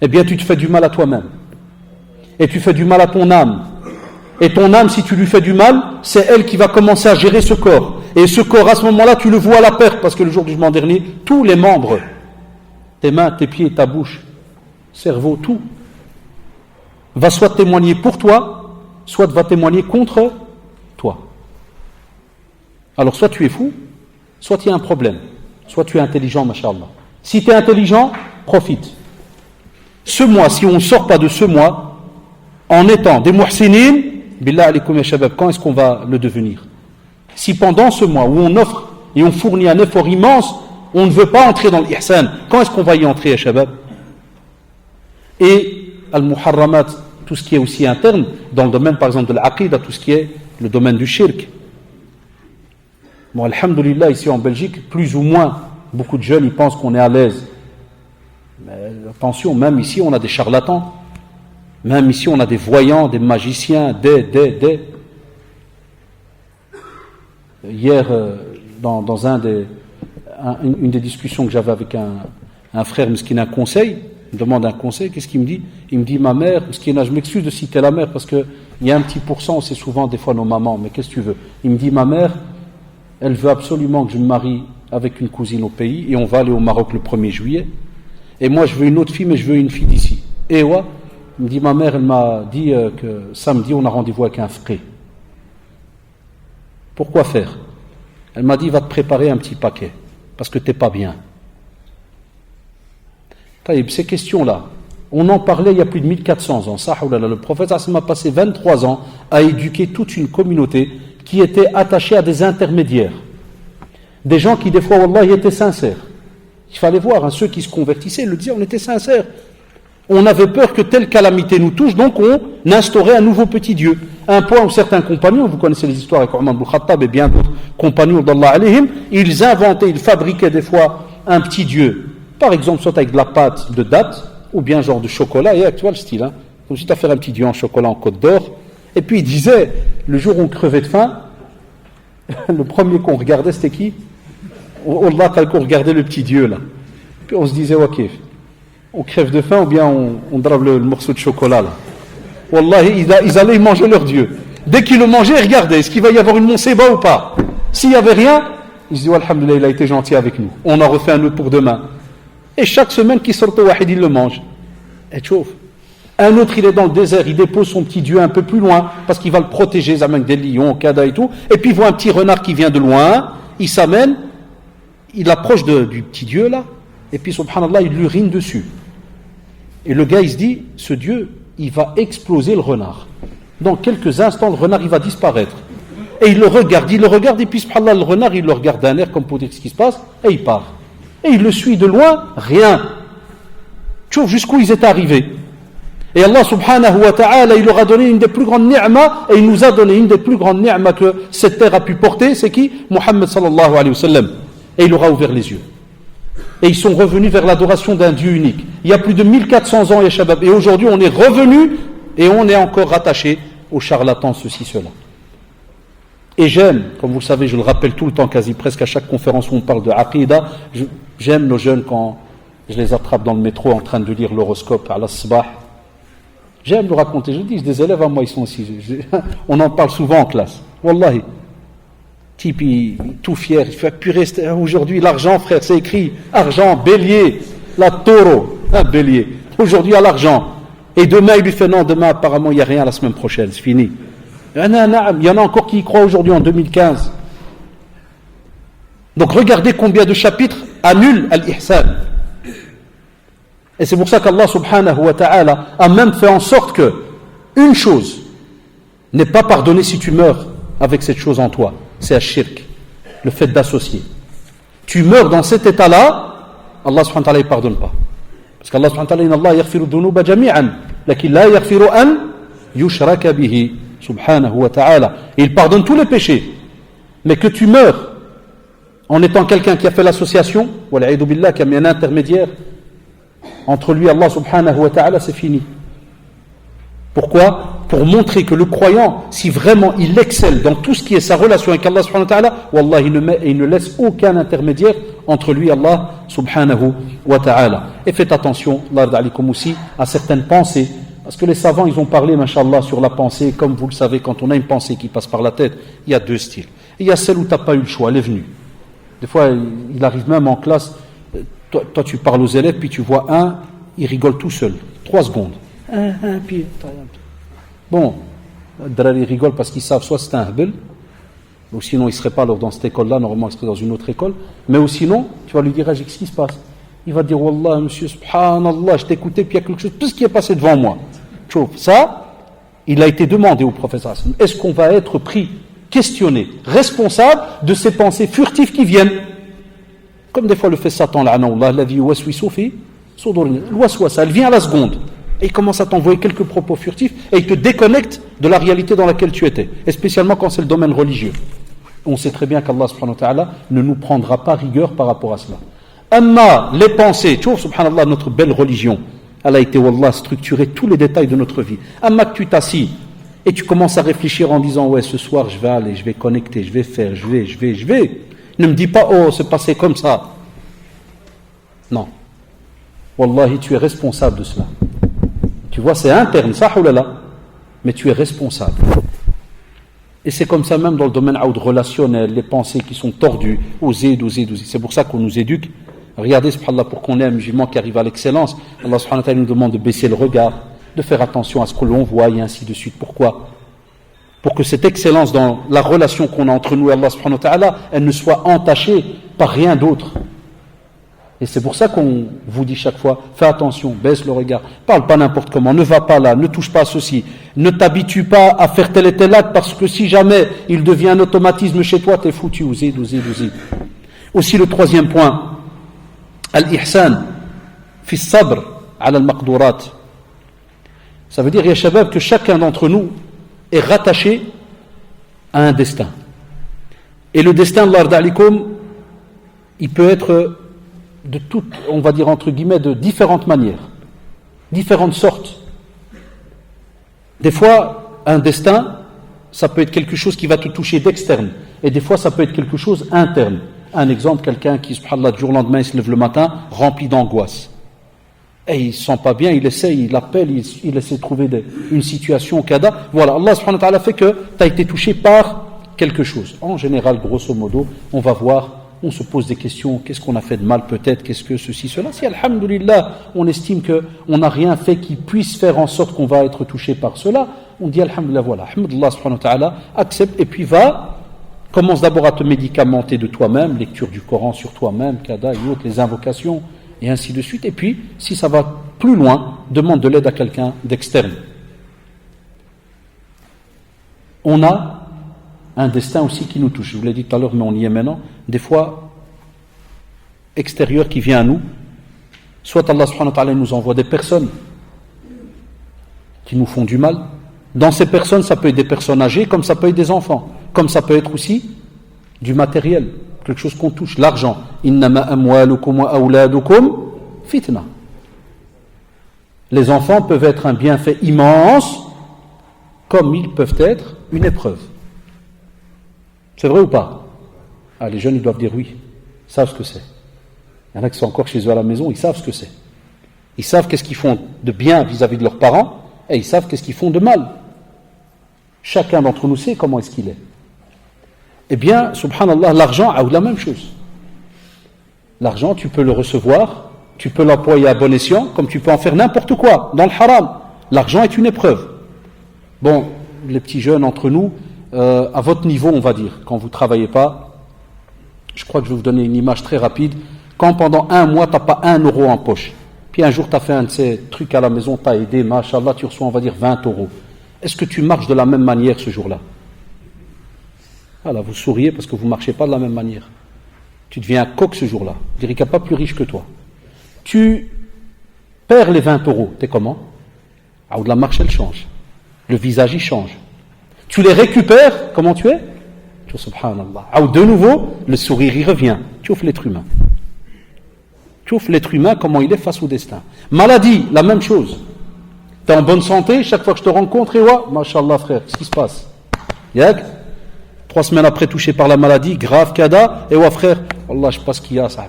Eh bien tu te fais du mal à toi-même. Et tu fais du mal à ton âme. Et ton âme, si tu lui fais du mal, c'est elle qui va commencer à gérer ce corps. Et ce corps, à ce moment-là, tu le vois à la perte, parce que le jour du jugement dernier, tous les membres, tes mains, tes pieds, ta bouche, cerveau, tout, va soit témoigner pour toi, soit va témoigner contre toi. Alors soit tu es fou, soit il y a un problème, soit tu es intelligent, mashallah. Si tu es intelligent, profite. Ce mois, si on ne sort pas de ce mois, en étant des muhsinin, billah alaikum ya shabab, quand est-ce qu'on va le devenir? Si pendant ce mois où on offre et on fournit un effort immense, on ne veut pas entrer dans l'ihsan, quand est-ce qu'on va y entrer, ya shabab? Et al-muharramat, tout ce qui est aussi interne, dans le domaine par exemple de l'aqidah, tout ce qui est le domaine du shirk. Bon, alhamdulillah, ici en Belgique, plus ou moins, beaucoup de jeunes, ils pensent qu'on est à l'aise. Mais attention, même ici, on a des charlatans. Même ici, on a des voyants, des magiciens, Hier, dans une des discussions que j'avais avec un frère, miskin, un conseil, il me demande un conseil, qu'est-ce qu'il me dit? Il me dit, ma mère, je m'excuse de citer la mère, parce qu'il y a un petit pourcent, c'est souvent des fois nos mamans, mais qu'est-ce que tu veux? Il me dit, ma mère, elle veut absolument que je me marie avec une cousine au pays, et on va aller au Maroc le 1er juillet. Et moi, je veux une autre fille, mais je veux une fille d'ici. Et ouais, il me dit, ma mère, elle m'a dit que samedi, on a rendez-vous avec un frère. Pourquoi faire? Elle m'a dit, va te préparer un petit paquet, parce que t'es pas bien. Ces questions-là, on en parlait il y a plus de 1400 ans. Ça, le prophète a passé 23 ans à éduquer toute une communauté qui était attachée à des intermédiaires. Des gens qui, des fois, wallah, étaient sincères. Il fallait voir, ceux qui se convertissaient le disaient, on était sincères. On avait peur que telle calamité nous touche, donc on instaurait un nouveau petit Dieu. Un point où certains compagnons, vous connaissez les histoires avec Omar ibn Khattab et bien d'autres compagnons d'Allah alayhim, ils inventaient, ils fabriquaient des fois un petit Dieu. Par exemple, soit avec de la pâte de date, ou bien genre de chocolat, et tu vois le style, comme si tu as fait un petit Dieu en chocolat en Côte d'Or. Et puis il disait, le jour où on crevait de faim, le premier qu'on regardait, c'était qui? Allah, qu'on regardait le petit Dieu là. Puis on se disait, ok, on crève de faim ou bien on drape le morceau de chocolat là. Wallahi, ils allaient manger leur Dieu. Dès qu'ils le mangeaient, ils regardaient, est-ce qu'il va y avoir une monséba ou pas? S'il n'y avait rien, ils se disaient, alhamdoulilah, il a été gentil avec nous. On en refait un autre pour demain. Et chaque semaine qu'il sort au wahid, il le mange. Et tu vois. Un autre, il est dans le désert, il dépose son petit Dieu un peu plus loin, parce qu'il va le protéger, ça avec des lions, cada et tout. Et puis il voit un petit renard qui vient de loin, il s'amène, il approche du petit Dieu là, et puis subhanallah, il l'urine dessus. Et le gars, il se dit, ce Dieu, il va exploser le renard. Dans quelques instants, le renard, il va disparaître. Et il le regarde, et puis subhanallah, le renard, il le regarde d'un air comme pour dire ce qui se passe, et il part. Et il le suit de loin, rien. Tu vois jusqu'où ils étaient arrivés. Et Allah subhanahu wa ta'ala, il leur a donné une des plus grandes ni'mas, et il nous a donné une des plus grandes ni'mas que cette terre a pu porter, c'est qui? Muhammad sallallahu alayhi wa sallam. Et il leur a ouvert les yeux. Et ils sont revenus vers l'adoration d'un Dieu unique. Il y a plus de 1400 ans, ya shabab. Et aujourd'hui, on est revenu et on est encore rattaché aux charlatans, ceci, cela. Et j'aime, comme vous le savez, je le rappelle tout le temps, quasi presque à chaque conférence où on parle de Aqidah, j'aime nos jeunes quand je les attrape dans le métro en train de lire l'horoscope à l'asbah. J'aime le raconter. Je dis, des élèves à moi, ils sont aussi. On en parle souvent en classe. Wallahi. Type, tout fier, il fait purée, aujourd'hui l'argent, frère, c'est écrit argent, bélier, la taureau, un bélier. Aujourd'hui à l'argent. Et demain, il lui fait non, demain apparemment il n'y a rien la semaine prochaine, c'est fini. Il y en a encore qui y croient aujourd'hui en 2015. Donc regardez combien de chapitres annulent al-ihsan. Et c'est pour ça qu'Allah subhanahu wa ta'ala a même fait en sorte que une chose n'est pas pardonnée si tu meurs avec cette chose en toi. C'est ash-shirk, le fait d'associer. Tu meurs dans cet état-là, Allah subhanahu wa ta'ala ne pardonne pas. Parce qu'Allah subhanahu wa ta'ala, inna Allah yaghfiru dhunuba jami'an, lakin la yaghfiru an yushraka bihi, subhanahu wa ta'ala. Et il pardonne tous les péchés. Mais que tu meurs en étant quelqu'un qui a fait l'association, wal'aïdu billah, qui a mis un intermédiaire entre lui et Allah subhanahu wa ta'ala, c'est fini. Pourquoi? Pour montrer que le croyant, si vraiment il excelle dans tout ce qui est sa relation avec Allah subhanahu wa ta'ala, wallah, il ne laisse aucun intermédiaire entre lui et Allah subhanahu wa ta'ala. Et faites attention, Allah alikum aussi, à certaines pensées, parce que les savants, ils ont parlé, mashallah, sur la pensée, comme vous le savez, quand on a une pensée qui passe par la tête, il y a deux styles. Il y a celle où tu n'as pas eu le choix, elle est venue. Des fois, il arrive même en classe, toi tu parles aux élèves, puis tu vois un, il rigole tout seul, 3 secondes. Puis, bon, ils rigolent parce qu'ils savent soit c'est un hbel, ou sinon ils ne seraient pas dans cette école-là, normalement ils seraient dans une autre école, mais ou sinon, tu vas lui dire, qu'est-ce qui se passe? Il va dire, Wallah, monsieur, subhanallah, je t'écoutais, puis il y a quelque chose, tout ce qui est passé devant moi. Tu vois, ça, il a été demandé au professeur. Est-ce qu'on va être pris, questionné, responsable de ces pensées furtives qui viennent? Comme des fois le fait Satan, la vie waswisu fi sudur, elle vient à la seconde. Et il commence à t'envoyer quelques propos furtifs et il te déconnecte de la réalité dans laquelle tu étais. Et spécialement quand c'est le domaine religieux. On sait très bien qu'Allah subhanahu wa ta'ala ne nous prendra pas rigueur par rapport à cela. Amma, les pensées, tu vois, subhanallah, notre belle religion, elle a été, wallah, structurée tous les détails de notre vie. Amma, que tu t'assis et tu commences à réfléchir en disant, ouais, ce soir je vais aller, je vais connecter, je vais faire, je vais. Ne me dis pas, oh, c'est passé comme ça. Non. Wallahi, tu es responsable de cela. Tu vois, c'est interne, ça, mais tu es responsable. Et c'est comme ça même dans le domaine relationnel, les pensées qui sont tordues, oser. C'est pour ça qu'on nous éduque. Regardez, subhanallah, pour qu'on ait un musulman qui arrive à l'excellence, Allah subhanahu wa ta'ala nous demande de baisser le regard, de faire attention à ce que l'on voit et ainsi de suite. Pourquoi? Pour que cette excellence dans la relation qu'on a entre nous et Allah subhanahu wa ta'ala, elle ne soit entachée par rien d'autre. Et c'est pour ça qu'on vous dit chaque fois, fais attention, baisse le regard, parle pas n'importe comment, ne va pas là, ne touche pas à ceci, ne t'habitue pas à faire tel et tel acte parce que si jamais il devient un automatisme chez toi, t'es foutu, ouzid. Aussi le troisième point, al-ihsan, fi sabr, ala al-maqdurat. Ça veut dire, ya shabab, que chacun d'entre nous est rattaché à un destin. Et le destin de l'Arda alikum, il peut être de toutes, on va dire entre guillemets, de différentes manières, différentes sortes. Des fois, un destin, ça peut être quelque chose qui va te toucher d'externe, et des fois, ça peut être quelque chose interne. Un exemple, quelqu'un qui, subhanallah, du jour au lendemain, il se lève le matin, rempli d'angoisse. Et il ne se sent pas bien, il essaye, il appelle, il essaie de trouver une situation, kada. Voilà, Allah subhanahu wa ta'ala fait que tu as été touché par quelque chose. En général, grosso modo, on va voir, on se pose des questions, qu'est-ce qu'on a fait de mal peut-être, qu'est-ce que ceci, cela. Si, alhamdulillah, on estime qu'on n'a rien fait qui puisse faire en sorte qu'on va être touché par cela, on dit alhamdulillah, voilà, alhamdulillah subhanahu wa ta'ala, accepte et puis commence d'abord à te médicamenter de toi-même, lecture du Coran sur toi-même, kada et autres, les invocations, et ainsi de suite. Et puis, si ça va plus loin, demande de l'aide à quelqu'un d'externe. On a un destin aussi qui nous touche. Je vous l'ai dit tout à l'heure, mais on y est maintenant. Des fois, extérieur qui vient à nous, soit Allah subhanahu wa ta'ala nous envoie des personnes qui nous font du mal. Dans ces personnes, ça peut être des personnes âgées, comme ça peut être des enfants, comme ça peut être aussi du matériel, quelque chose qu'on touche, l'argent. Innama amwalukum wa awladukum fitna. Les enfants peuvent être un bienfait immense, comme ils peuvent être une épreuve. C'est vrai ou pas? Les jeunes, ils doivent dire oui. Ils savent ce que c'est. Il y en a qui sont encore chez eux à la maison, ils savent ce que c'est. Ils savent qu'est-ce qu'ils font de bien vis-à-vis de leurs parents, et ils savent qu'est-ce qu'ils font de mal. Chacun d'entre nous sait comment est-ce qu'il est. Eh bien, subhanallah, l'argent a la même chose. L'argent, tu peux le recevoir, tu peux l'employer à bon escient, comme tu peux en faire n'importe quoi, dans le haram. L'argent est une épreuve. Bon, les petits jeunes entre nous, à votre niveau, on va dire, quand vous ne travaillez pas, je crois que je vais vous donner une image très rapide. Quand pendant un mois, tu n'as pas 1 euro en poche, puis un jour, tu as fait un de ces trucs à la maison, tu as aidé, machallah, tu reçois, on va dire, 20 euros. Est-ce que tu marches de la même manière ce jour-là? Voilà, vous souriez parce que vous ne marchez pas de la même manière. Tu deviens un coq ce jour-là. Je dirais qu'il n'y a pas plus riche que toi. Tu perds les 20 euros. T'es comment? La marche, elle change. Le visage, il change. Tu les récupères, comment tu es? Tu vois, subhanallah. De nouveau, le sourire, il revient. Tu ouvres l'être humain. Tu ouvres l'être humain, comment il est face au destin. Maladie, la même chose. Tu es en bonne santé, chaque fois que je te rencontre, et mashallah frère, qu'est-ce qui se passe? Yak? 3 semaines après, touché par la maladie, grave, kada, et frère, Allah, je sais pas ce qu'il y a, ça.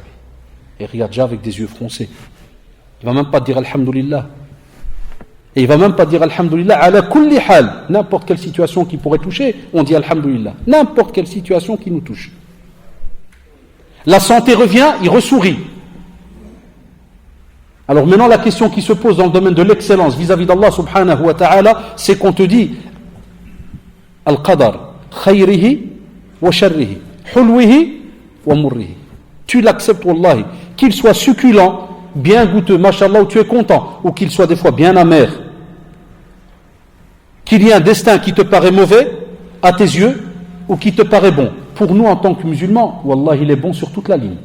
Et regarde déjà avec des yeux froncés. Il va même pas te dire alhamdulillah. Et il va même pas dire alhamdulillah ala kulli hal. N'importe quelle situation qui pourrait toucher, on dit alhamdulillah. N'importe quelle situation qui nous touche. La santé revient, il ressourit. Alors maintenant, la question qui se pose dans le domaine de l'excellence vis-à-vis d'Allah subhanahu wa ta'ala, c'est qu'on te dit al-qadar, khayrihi wa sharrihi, hulwihi wa murrihi. Tu l'acceptes, wallahi, qu'il soit succulent, bien goûteux, mashallah, où tu es content, ou qu'il soit des fois bien amer. Qu'il y ait un destin qui te paraît mauvais à tes yeux, ou qui te paraît bon. Pour nous, en tant que musulmans, wallah, il est bon sur toute la ligne.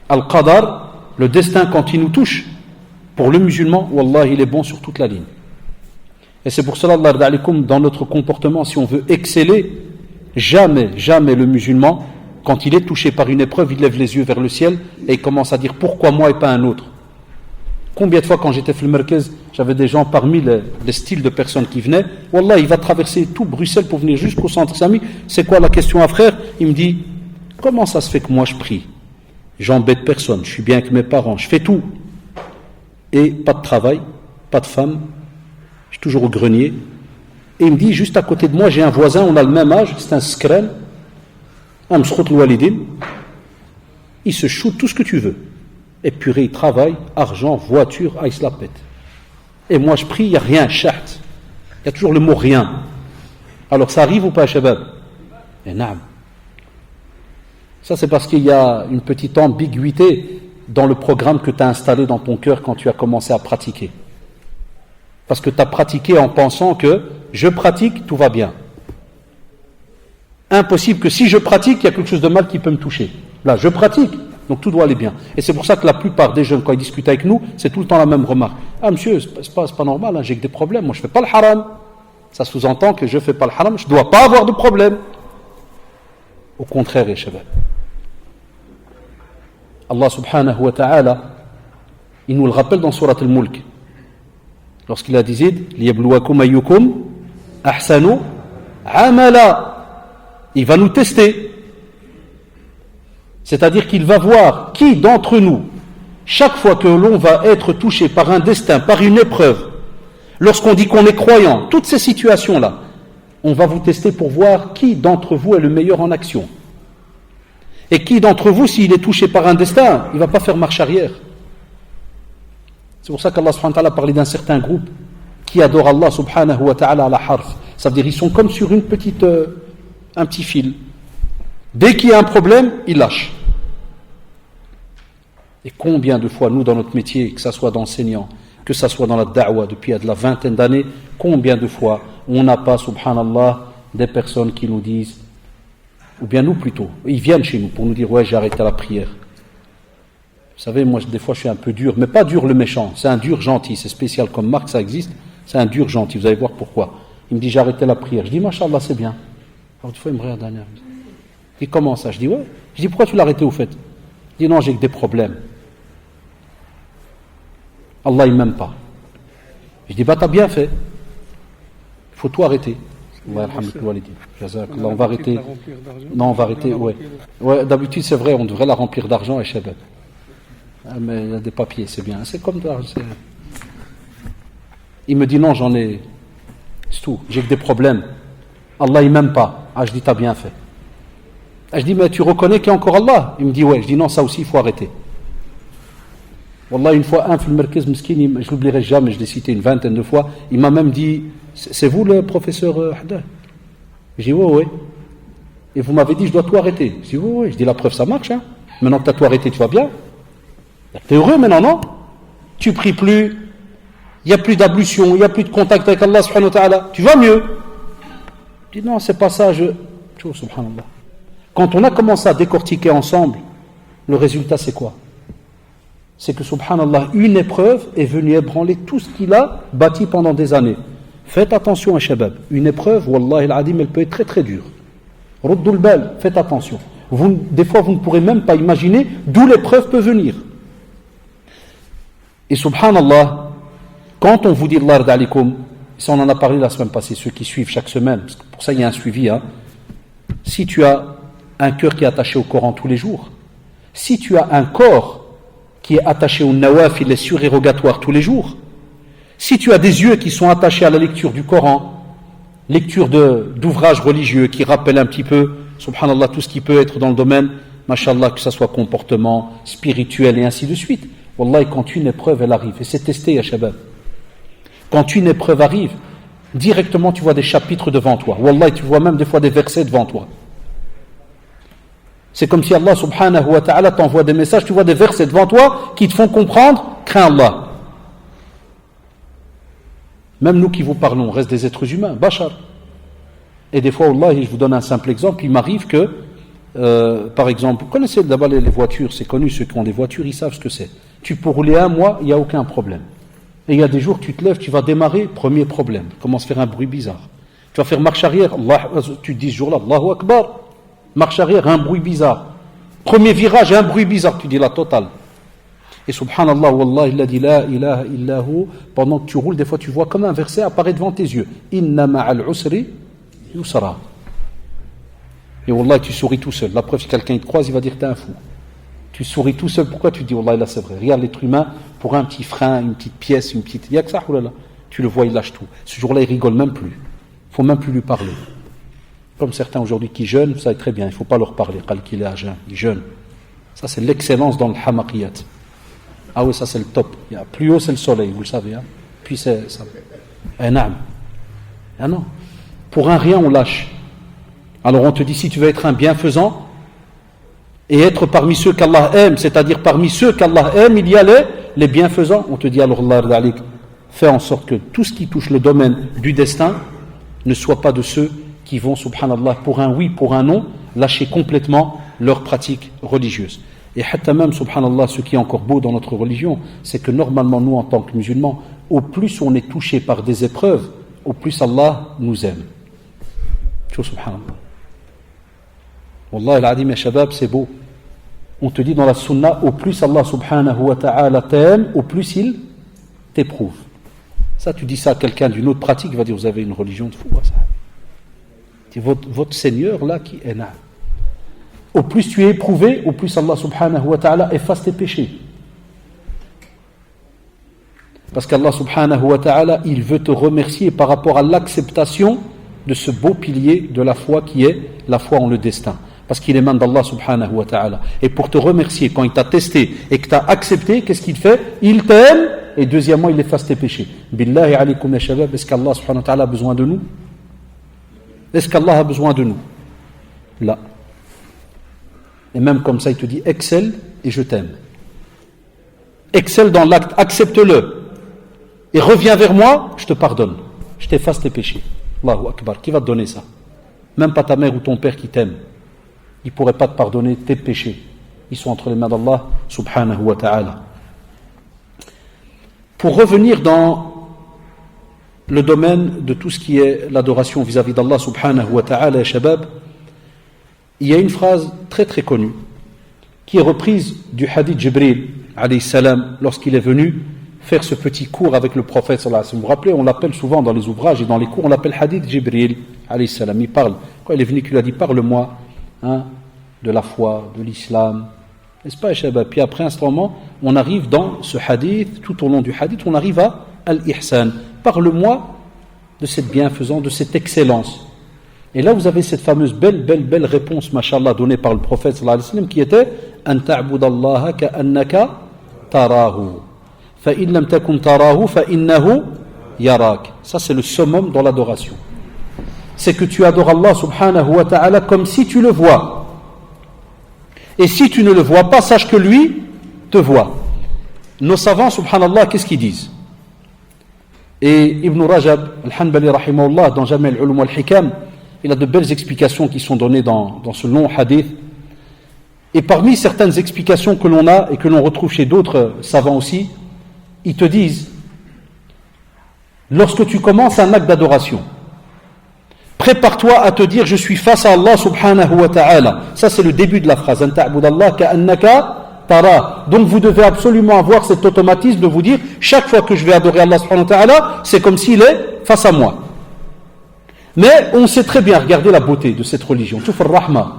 Al-qadar, le destin, quand il nous touche, pour le musulman, wallah, il est bon sur toute la ligne. Et c'est pour cela, Allah, dans notre comportement, si on veut exceller, jamais le musulman, quand il est touché par une épreuve, il lève les yeux vers le ciel et il commence à dire pourquoi moi et pas un autre. Combien de fois quand j'étais au Merkez, j'avais des gens parmi les styles de personnes qui venaient, wallah, il va traverser tout Bruxelles pour venir jusqu'au centre islamique. C'est quoi la question à frère? Il me dit, comment ça se fait que moi je prie? J'embête personne, je suis bien avec mes parents, je fais tout. Et pas de travail, pas de femme, je suis toujours au grenier. Et il me dit, juste à côté de moi, j'ai un voisin, on a le même âge, c'est un scrène, un msrout l'walidin, il se shoot tout ce que tu veux. Et purée, il travaille, argent, voiture, il se la pète. Et moi je prie, il n'y a rien, shaht. Il y a toujours le mot rien. Alors ça arrive ou pas, shabab? Et naam. Ça, c'est parce qu'il y a une petite ambiguïté dans le programme que tu as installé dans ton cœur quand tu as commencé à pratiquer. Parce que tu as pratiqué en pensant que je pratique, tout va bien. Impossible que si je pratique, il y a quelque chose de mal qui peut me toucher. Là, je pratique, donc tout doit aller bien. Et c'est pour ça que la plupart des jeunes, quand ils discutent avec nous, c'est tout le temps la même remarque. Ah monsieur, c'est pas normal, hein, j'ai que des problèmes, moi je fais pas le haram. Ça sous-entend que je fais pas le haram, je dois pas avoir de problème. Au contraire, les shabab. Allah subhanahu wa ta'ala, il nous le rappelle dans Surat al-Mulk. Lorsqu'il a dit liyabluwakum ayyukum ahsanu amala. Il va nous tester. C'est-à-dire qu'il va voir qui d'entre nous chaque fois que l'on va être touché par un destin, par une épreuve, lorsqu'on dit qu'on est croyant, toutes ces situations-là, on va vous tester pour voir qui d'entre vous est le meilleur en action. Et qui d'entre vous, s'il est touché par un destin, il ne va pas faire marche arrière. C'est pour ça qu'Allah subhanahu wa ta'ala a parlé d'un certain groupe qui adore Allah subhanahu wa ta'ala à la harf. Ça veut dire qu'ils sont comme sur un petit fil. Dès qu'il y a un problème, ils lâchent. Et combien de fois, nous, dans notre métier, que ce soit d'enseignant, que ce soit dans la da'wah depuis de la vingtaine d'années, combien de fois on n'a pas, subhanallah, des personnes qui nous disent, ou bien nous plutôt, ils viennent chez nous pour nous dire, ouais, j'ai arrêté la prière. Vous savez, moi, des fois, je suis un peu dur, mais pas dur le méchant, c'est un dur gentil, c'est spécial comme marque, ça existe, c'est un dur gentil, vous allez voir pourquoi. Il me dit, j'ai arrêté la prière. Je dis, machallah, c'est bien. Alors, des fois, il me regarde derrière. Il dit, comment ça? Je dis, ouais. Je dis, pourquoi tu l'as arrêté au fait? Il dit, non, j'ai que des problèmes. Allah, il m'aime pas. Je dis, bah, t'as bien fait. Il faut tout arrêter. Ouais, on va arrêter. Non, on va arrêter, ouais. Ouais, d'habitude, c'est vrai, on devrait la remplir d'argent et shabab. Ah, mais il y a des papiers, c'est bien. C'est comme ça. Il me dit, non, j'en ai. C'est tout. J'ai que des problèmes. Allah, il m'aime pas. Ah, je dis, t'as bien fait. Ah, je dis, mais tu reconnais qu'il y a encore Allah? Il me dit, ouais. Je dis, non, ça aussi, il faut arrêter. Wallah, une fois, un film Merkez Meskin, je l'oublierai jamais, je l'ai cité une vingtaine de fois, il m'a même dit, c'est vous le professeur Hadda? Je dis, ouais. Et vous m'avez dit, je dois tout arrêter. Je dis, ouais. Je dis, la preuve, ça marche, hein. Maintenant que tu as tout arrêté, tu vas bien. Tu es heureux maintenant, non? Tu pries plus, il n'y a plus d'ablution, il n'y a plus de contact avec Allah, subhanahu wa ta'ala. Tu vas mieux. Je dis, non, c'est pas ça, subhanallah. Quand on a commencé à décortiquer ensemble, le résultat, c'est quoi? C'est que, subhanallah, une épreuve est venue ébranler tout ce qu'il a bâti pendant des années. Faites attention à Shabab. Une épreuve, wallahi al-adim, elle peut être très très dure. Ruddul bal, faites attention. Des fois, vous ne pourrez même pas imaginer d'où l'épreuve peut venir. Et subhanallah, quand on vous dit Allah radalikum, ça on en a parlé la semaine passée, ceux qui suivent chaque semaine, parce que pour ça il y a un suivi, hein. Si tu as un cœur qui est attaché au Coran tous les jours, si tu as un corps qui est attaché au nawafil, les surérogatoires tous les jours, si tu as des yeux qui sont attachés à la lecture du Coran, lecture d'ouvrages religieux qui rappellent un petit peu, subhanallah, tout ce qui peut être dans le domaine, mashallah, que ce soit comportement, spirituel et ainsi de suite. Wallah, quand une épreuve elle arrive, et c'est testé, ya shabab, quand une épreuve arrive, directement tu vois des chapitres devant toi. Wallah, tu vois même des fois des versets devant toi. C'est comme si Allah subhanahu wa ta'ala t'envoie des messages, tu vois des versets devant toi qui te font comprendre, crains Allah. Même nous qui vous parlons, on reste des êtres humains, bashar. Et des fois, Allah, je vous donne un simple exemple, il m'arrive que, par exemple, vous connaissez d'abord les voitures, c'est connu, ceux qui ont des voitures, ils savent ce que c'est. Tu peux rouler un mois, il n'y a aucun problème. Et il y a des jours, tu te lèves, tu vas démarrer, premier problème, commence à faire un bruit bizarre. Tu vas faire marche arrière, Allah, tu te dis ce jour-là, Allahu Akbar. Marche arrière, un bruit bizarre. Premier virage, un bruit bizarre. Tu dis la totale. Et subhanallah, wallah, il a dit la ilaha illahu. Pendant que tu roules, des fois tu vois comme un verset apparaître devant tes yeux. Inna ma'al usri yusra. Et wallah, tu souris tout seul. La preuve, si quelqu'un te croise, il va dire t'es un fou. Tu souris tout seul. Pourquoi tu dis wallah, là c'est vrai. Regarde l'être humain, pour un petit frein, une petite pièce, une petite. Il y a que ça, oh là là. Tu le vois, il lâche tout. Ce jour-là, il rigole même plus. Il faut même plus lui parler. Comme certains aujourd'hui qui jeûnent, vous savez très bien, il ne faut pas leur parler, qu'il est à jeûne, ils jeûnent. Ça c'est l'excellence dans le hamakiyat. Ah oui, ça c'est le top. Plus haut c'est le soleil, vous le savez. Hein? Puis c'est ça. Ah non. Pour un rien on lâche. Alors on te dit, si tu veux être un bienfaisant et être parmi ceux qu'Allah aime, c'est-à-dire parmi ceux qu'Allah aime, il y a les bienfaisants, on te dit alors Allah fais en sorte que tout ce qui touche le domaine du destin ne soit pas de ceux qui vont, subhanallah, pour un oui, pour un non, lâcher complètement leur pratique religieuse. Et hatta même, subhanallah, ce qui est encore beau dans notre religion, c'est que normalement, nous, en tant que musulmans, au plus on est touché par des épreuves, au plus Allah nous aime. Subhanallah. Wallah al-adim ya shabab, c'est beau. On te dit dans la sunna, au plus Allah subhanahu wa ta'ala t'aime, au plus il t'éprouve. Ça, tu dis ça à quelqu'un d'une autre pratique, il va dire, vous avez une religion de fou, ça. C'est votre Seigneur là qui est là. Au plus tu es éprouvé, au plus Allah subhanahu wa ta'ala efface tes péchés. Parce qu'Allah subhanahu wa ta'ala, il veut te remercier par rapport à l'acceptation de ce beau pilier de la foi qui est la foi en le destin. Parce qu'il émane d'Allah subhanahu wa ta'ala. Et pour te remercier, quand il t'a testé et que tu as accepté, qu'est-ce qu'il fait? Il t'aime, et deuxièmement, il efface tes péchés. Billahi alaykum ya shabab, est-ce qu'Allah subhanahu wa ta'ala a besoin de nous? Est-ce qu'Allah a besoin de nous? Là. Et même comme ça, il te dit, excelle et je t'aime. Excelle dans l'acte, accepte-le. Et reviens vers moi, je te pardonne. Je t'efface tes péchés. Allahu Akbar. Qui va te donner ça? Même pas ta mère ou ton père qui t'aime. Il ne pourrait pas te pardonner tes péchés. Ils sont entre les mains d'Allah subhanahu wa ta'ala. Pour revenir dans le domaine de tout ce qui est l'adoration vis-à-vis d'Allah subhanahu wa ta'ala, et shabab, il y a une phrase très très connue qui est reprise du hadith Jibril alayhi salam lorsqu'il est venu faire ce petit cours avec le prophète sallallahu alayhi wa sallam. Vous vous rappelez, on l'appelle souvent dans les ouvrages et dans les cours, on l'appelle hadith Jibril alayhi salam. Il parle, quand il est venu, qu'il lui a dit parle-moi de la foi, de l'islam, n'est-ce pas, shabab? Puis après un certain moment, on arrive dans ce hadith, tout au long du hadith, on arrive à Al-Ihsan. Parle-moi de cette bienfaisance, de cette excellence. Et là, vous avez cette fameuse belle réponse, mashallah, donnée par le prophète sallallahu alayhi wa sallam, qui était An ta'budallaha ka'annaka tarahu. Fa'in lam takun tarahu fa'innahu yarak. Ça, c'est le summum dans l'adoration. C'est que tu adores Allah subhanahu wa ta'ala comme si tu le vois. Et si tu ne le vois pas, sache que lui te voit. Nos savants, subhanallah, qu'est-ce qu'ils disent? Et Ibn Rajab, al-Hanbali rahimahullah, dans Jami' al-Ulum wal-Hikam, il a de belles explications qui sont données dans ce long hadith. Et parmi certaines explications que l'on a et que l'on retrouve chez d'autres savants aussi, ils te disent, lorsque tu commences un acte d'adoration, prépare-toi à te dire je suis face à Allah subhanahu wa ta'ala. Ça c'est le début de la phrase. An ta'budallah ka'annaka tara. Donc vous devez absolument avoir cet automatisme de vous dire chaque fois que je vais adorer Allah subhanahu wa ta'ala, c'est comme s'il est face à moi. Mais on sait très bien, regardez la beauté de cette religion. Shuf ar-rahma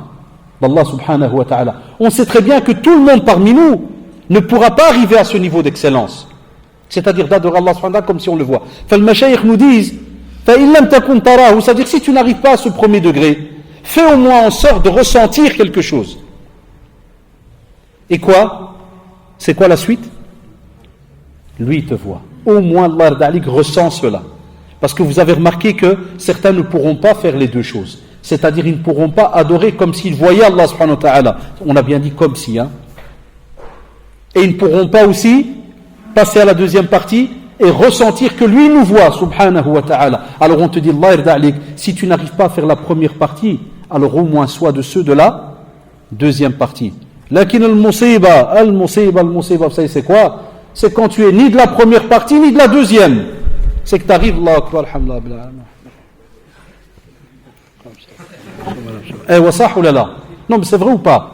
d'Allah subhanahu wa ta'ala. On sait très bien que tout le monde parmi nous ne pourra pas arriver à ce niveau d'excellence. C'est-à-dire d'adorer Allah subhanahu wa ta'ala comme si on le voit. Fal mashayikh nous disent c'est-à-dire si tu n'arrives pas à ce premier degré, fais au moins en sorte de ressentir quelque chose. Et quoi? C'est quoi la suite? Lui te voit. Au moins Allah Da'alik ressent cela. Parce que vous avez remarqué que certains ne pourront pas faire les deux choses. C'est-à-dire ils ne pourront pas adorer comme s'ils voyaient Allah subhanahu wa ta'ala. On a bien dit comme si. Et ils ne pourront pas aussi passer à la deuxième partie et ressentir que lui nous voit, subhanahu wa ta'ala. Alors on te dit, Allah irda'alik, si tu n'arrives pas à faire la première partie, alors au moins sois de ceux de la deuxième partie. Lakin al-musiba, vous savez c'est quoi? C'est quand tu es ni de la première partie, ni de la deuxième. C'est que tu arrives, Allah akbar, alhamdulillah. Non mais c'est vrai ou pas?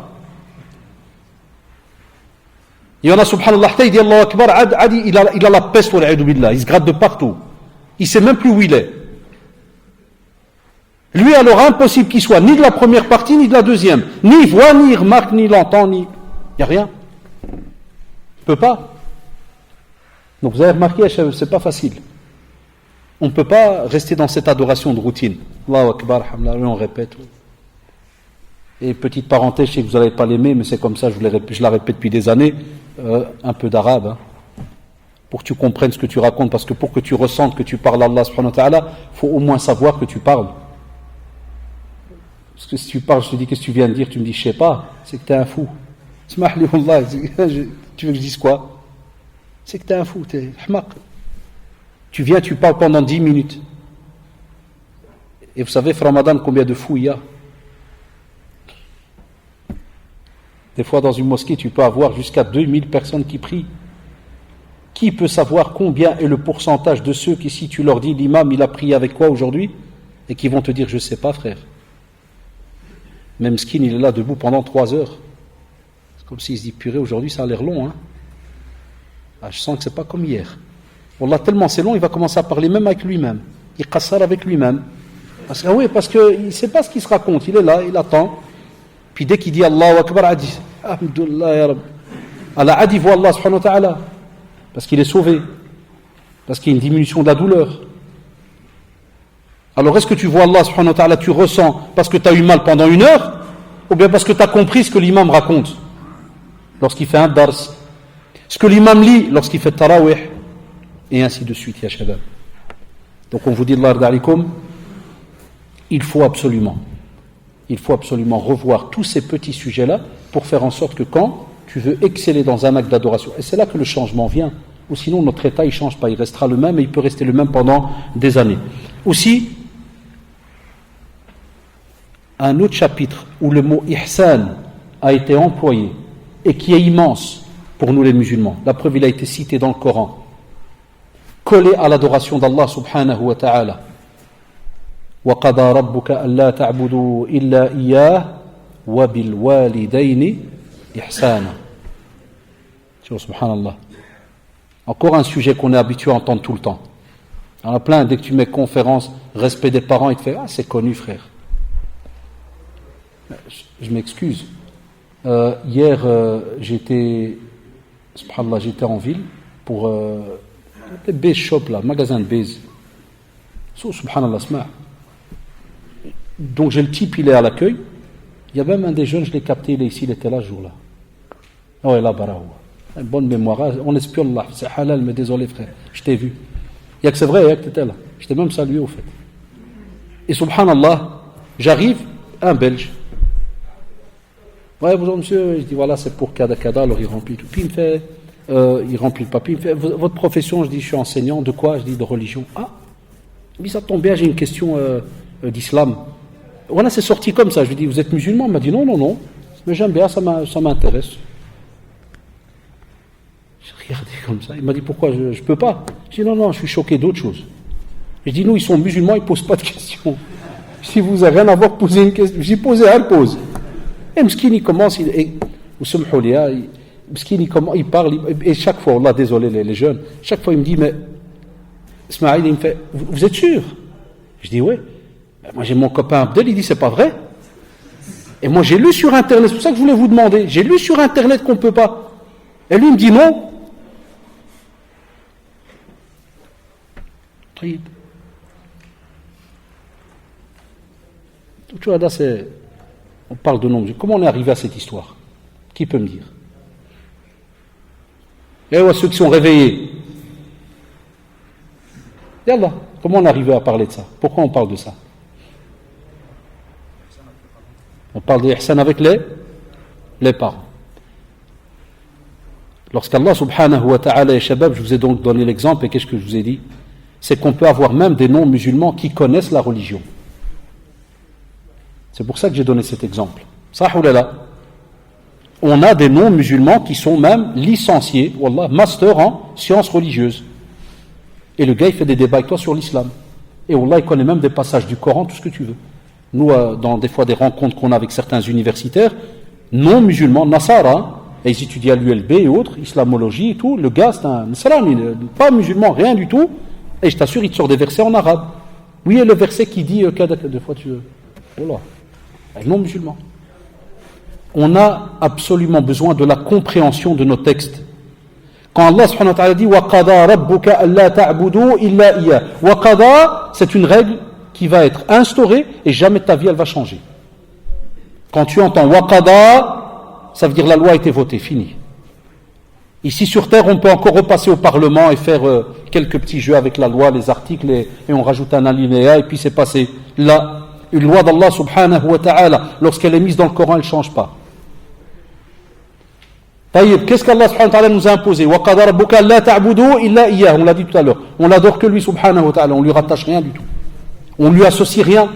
Il y en a, subhanallah, il dit Allah Akbar, Adi, il a la peste, il se gratte de partout. Il ne sait même plus où il est. Lui, alors, impossible qu'il soit ni de la première partie, ni de la deuxième. Ni il voit, ni il remarque, ni il entend, ni. Il n'y a rien. Il ne peut pas. Donc vous avez remarqué, c'est pas facile. On ne peut pas rester dans cette adoration de routine. Allahu Akbar, alhamdulillah, on répète. Et petite parenthèse, je sais que vous n'allez pas l'aimer, mais c'est comme ça, je la répète depuis des années, un peu d'arabe, pour que tu comprennes ce que tu racontes, parce que pour que tu ressentes que tu parles à Allah subhanahu wa ta'ala, il faut au moins savoir que tu parles. Parce que si tu parles, je te dis, qu'est-ce que tu viens de dire? Tu me dis, je sais pas, c'est que tu es un fou. Tu veux que je dise quoi? C'est que tu es un fou, tu es hmaq. Tu viens, tu parles pendant 10 minutes. Et vous savez, Ramadan, combien de fous il y a? Des fois, dans une mosquée, tu peux avoir jusqu'à 2000 personnes qui prient. Qui peut savoir combien est le pourcentage de ceux qui, si tu leur dis l'imam, il a prié avec quoi aujourd'hui, et qui vont te dire, je ne sais pas, frère. Même Skin, il est là debout pendant 3 heures. C'est comme s'il se dit, purée, aujourd'hui, ça a l'air long. Hein? Ah, je sens que ce n'est pas comme hier. Wallah, tellement c'est long, il va commencer à parler même avec lui-même. Il qassar avec lui-même. Parce qu'il ne sait pas ce qu'il se raconte. Il est là, il attend. Puis dès qu'il dit Allahu Akbar, Adi, Alhamdulillah ya Rabbi. Allah Adi voit Allah subhanahu wa ta'ala. Parce qu'il est sauvé. Parce qu'il y a une diminution de la douleur. Alors est-ce que tu vois Allah subhanahu wa ta'ala, tu ressens parce que tu as eu mal pendant 1 heure, ou bien parce que tu as compris ce que l'imam raconte lorsqu'il fait un dars, ce que l'imam lit lorsqu'il fait tarawih, et ainsi de suite, ya shabab. Donc on vous dit, Allah alaikum, il faut absolument revoir tous ces petits sujets-là pour faire en sorte que quand tu veux exceller dans un acte d'adoration, et c'est là que le changement vient, ou sinon notre état il ne change pas, il restera le même et il peut rester le même pendant des années. Aussi, un autre chapitre où le mot ihsan a été employé et qui est immense pour nous les musulmans, la preuve il a été cité dans le Coran, collé à l'adoration d'Allah subhanahu wa ta'ala. وَقَضَى رَبُّكَ أَلَّا تَعْبُدُوا إِلَّا إِيَّاهُ وَبِالْوَالِدَيْنِ إِحْسَانًا. Subhanallah. Encore un sujet qu'on est habitué à entendre tout le temps. Il y en a plein, dès que tu mets conférence, respect des parents, il te fait « Ah, c'est connu, frère. » Je m'excuse. Hier, j'étais en ville pour le Base Shop, là, magasin de Base. Subhanallah, sma'. Donc j'ai le type, il est à l'accueil. Il y a même un des jeunes, je l'ai capté, il est ici, il était là ce jour-là. Oh, et là, barahoua. Une bonne mémoire. On espionne là, c'est halal, mais désolé frère, je t'ai vu. Il y a que c'est vrai, il y a que tu étais là. Je t'ai même salué au fait. Et subhanallah, j'arrive, un Belge. Ouais, bonjour monsieur, je dis voilà, c'est pour Kada, alors il remplit tout. Puis il me fait, il remplit le papier, il me fait, votre profession, je dis, je suis enseignant, de quoi? Je dis, de religion. Ah, mais ça tombe bien, j'ai une question d'islam. Voilà, c'est sorti comme ça. Je lui dis, vous êtes musulman? Il m'a dit, non, mais j'aime bien, ça m'intéresse. J'ai regardé comme ça, il m'a dit, pourquoi je peux pas? Je dis, non, je suis choqué d'autre chose. Je dis, nous, ils sont musulmans, ils posent pas de questions. Si vous n'avez rien à voir, posez une question. J'ai posé, elle pose. Et Mskin, il commence, il parle, et chaque fois, Allah, désolé les jeunes, chaque fois il me dit, mais Ismaïl, il me fait, vous êtes sûr? Je dis, oui. Ben, moi j'ai mon copain Abdel, il dit, c'est pas vrai. Et moi j'ai lu sur internet, c'est pour ça que je voulais vous demander, j'ai lu sur internet qu'on ne peut pas. Et lui il me dit non. Tu vois, là c'est... On parle de nom. Comment on est arrivé à cette histoire? Qui peut me dire? Et ouais, ceux qui sont réveillés. Yallah, comment on est arrivé à parler de ça? Pourquoi on parle de ça? On parle d'ihsan avec les parents. Lorsqu'Allah subhanahu wa ta'ala et shabab, je vous ai donc donné l'exemple, et qu'est-ce que je vous ai dit? C'est qu'on peut avoir même des non-musulmans qui connaissent la religion. C'est pour ça que j'ai donné cet exemple. Sah ou là. On a des non-musulmans qui sont même licenciés, wallah, master en sciences religieuses. Et le gars, il fait des débats avec toi sur l'islam. Et wallah, il connaît même des passages du Coran, tout ce que tu veux. Nous, dans des fois des rencontres qu'on a avec certains universitaires, non-musulmans, Nasara, et ils étudient à l'ULB et autres, islamologie et tout, le gars, c'est un salami, pas musulman, rien du tout, et je t'assure, il te sort des versets en arabe. Oui, et le verset qui dit, des fois tu veux, voilà. Non-musulmans. On a absolument besoin de la compréhension de nos textes. Quand Allah subhanahu wa ta'ala dit وَقَضَى رَبُّكَ أَلَّا تَعْبُدُوا إِلَّا إِيَّاهُ, وَقَضَى, c'est une règle qui va être instaurée et jamais ta vie elle va changer. Quand tu entends waqada, ça veut dire la loi a été votée, fini. Ici sur terre, on peut encore repasser au Parlement et faire quelques petits jeux avec la loi, les articles, et on rajoute un alinéa et puis c'est passé. Là, une loi d'Allah subhanahu wa ta'ala, lorsqu'elle est mise dans le Coran, elle ne change pas. Taïb, qu'est-ce qu'Allah subhanahu wa ta'ala nous a imposé? وَقَضَى رَبُّكَ أَلَّا تَعْبُدُوا إِلَّا إِيَّاهُ, on l'a dit tout à l'heure. On l'adore que lui subhanahu wa ta'ala, on lui rattache rien du tout. On lui associe rien.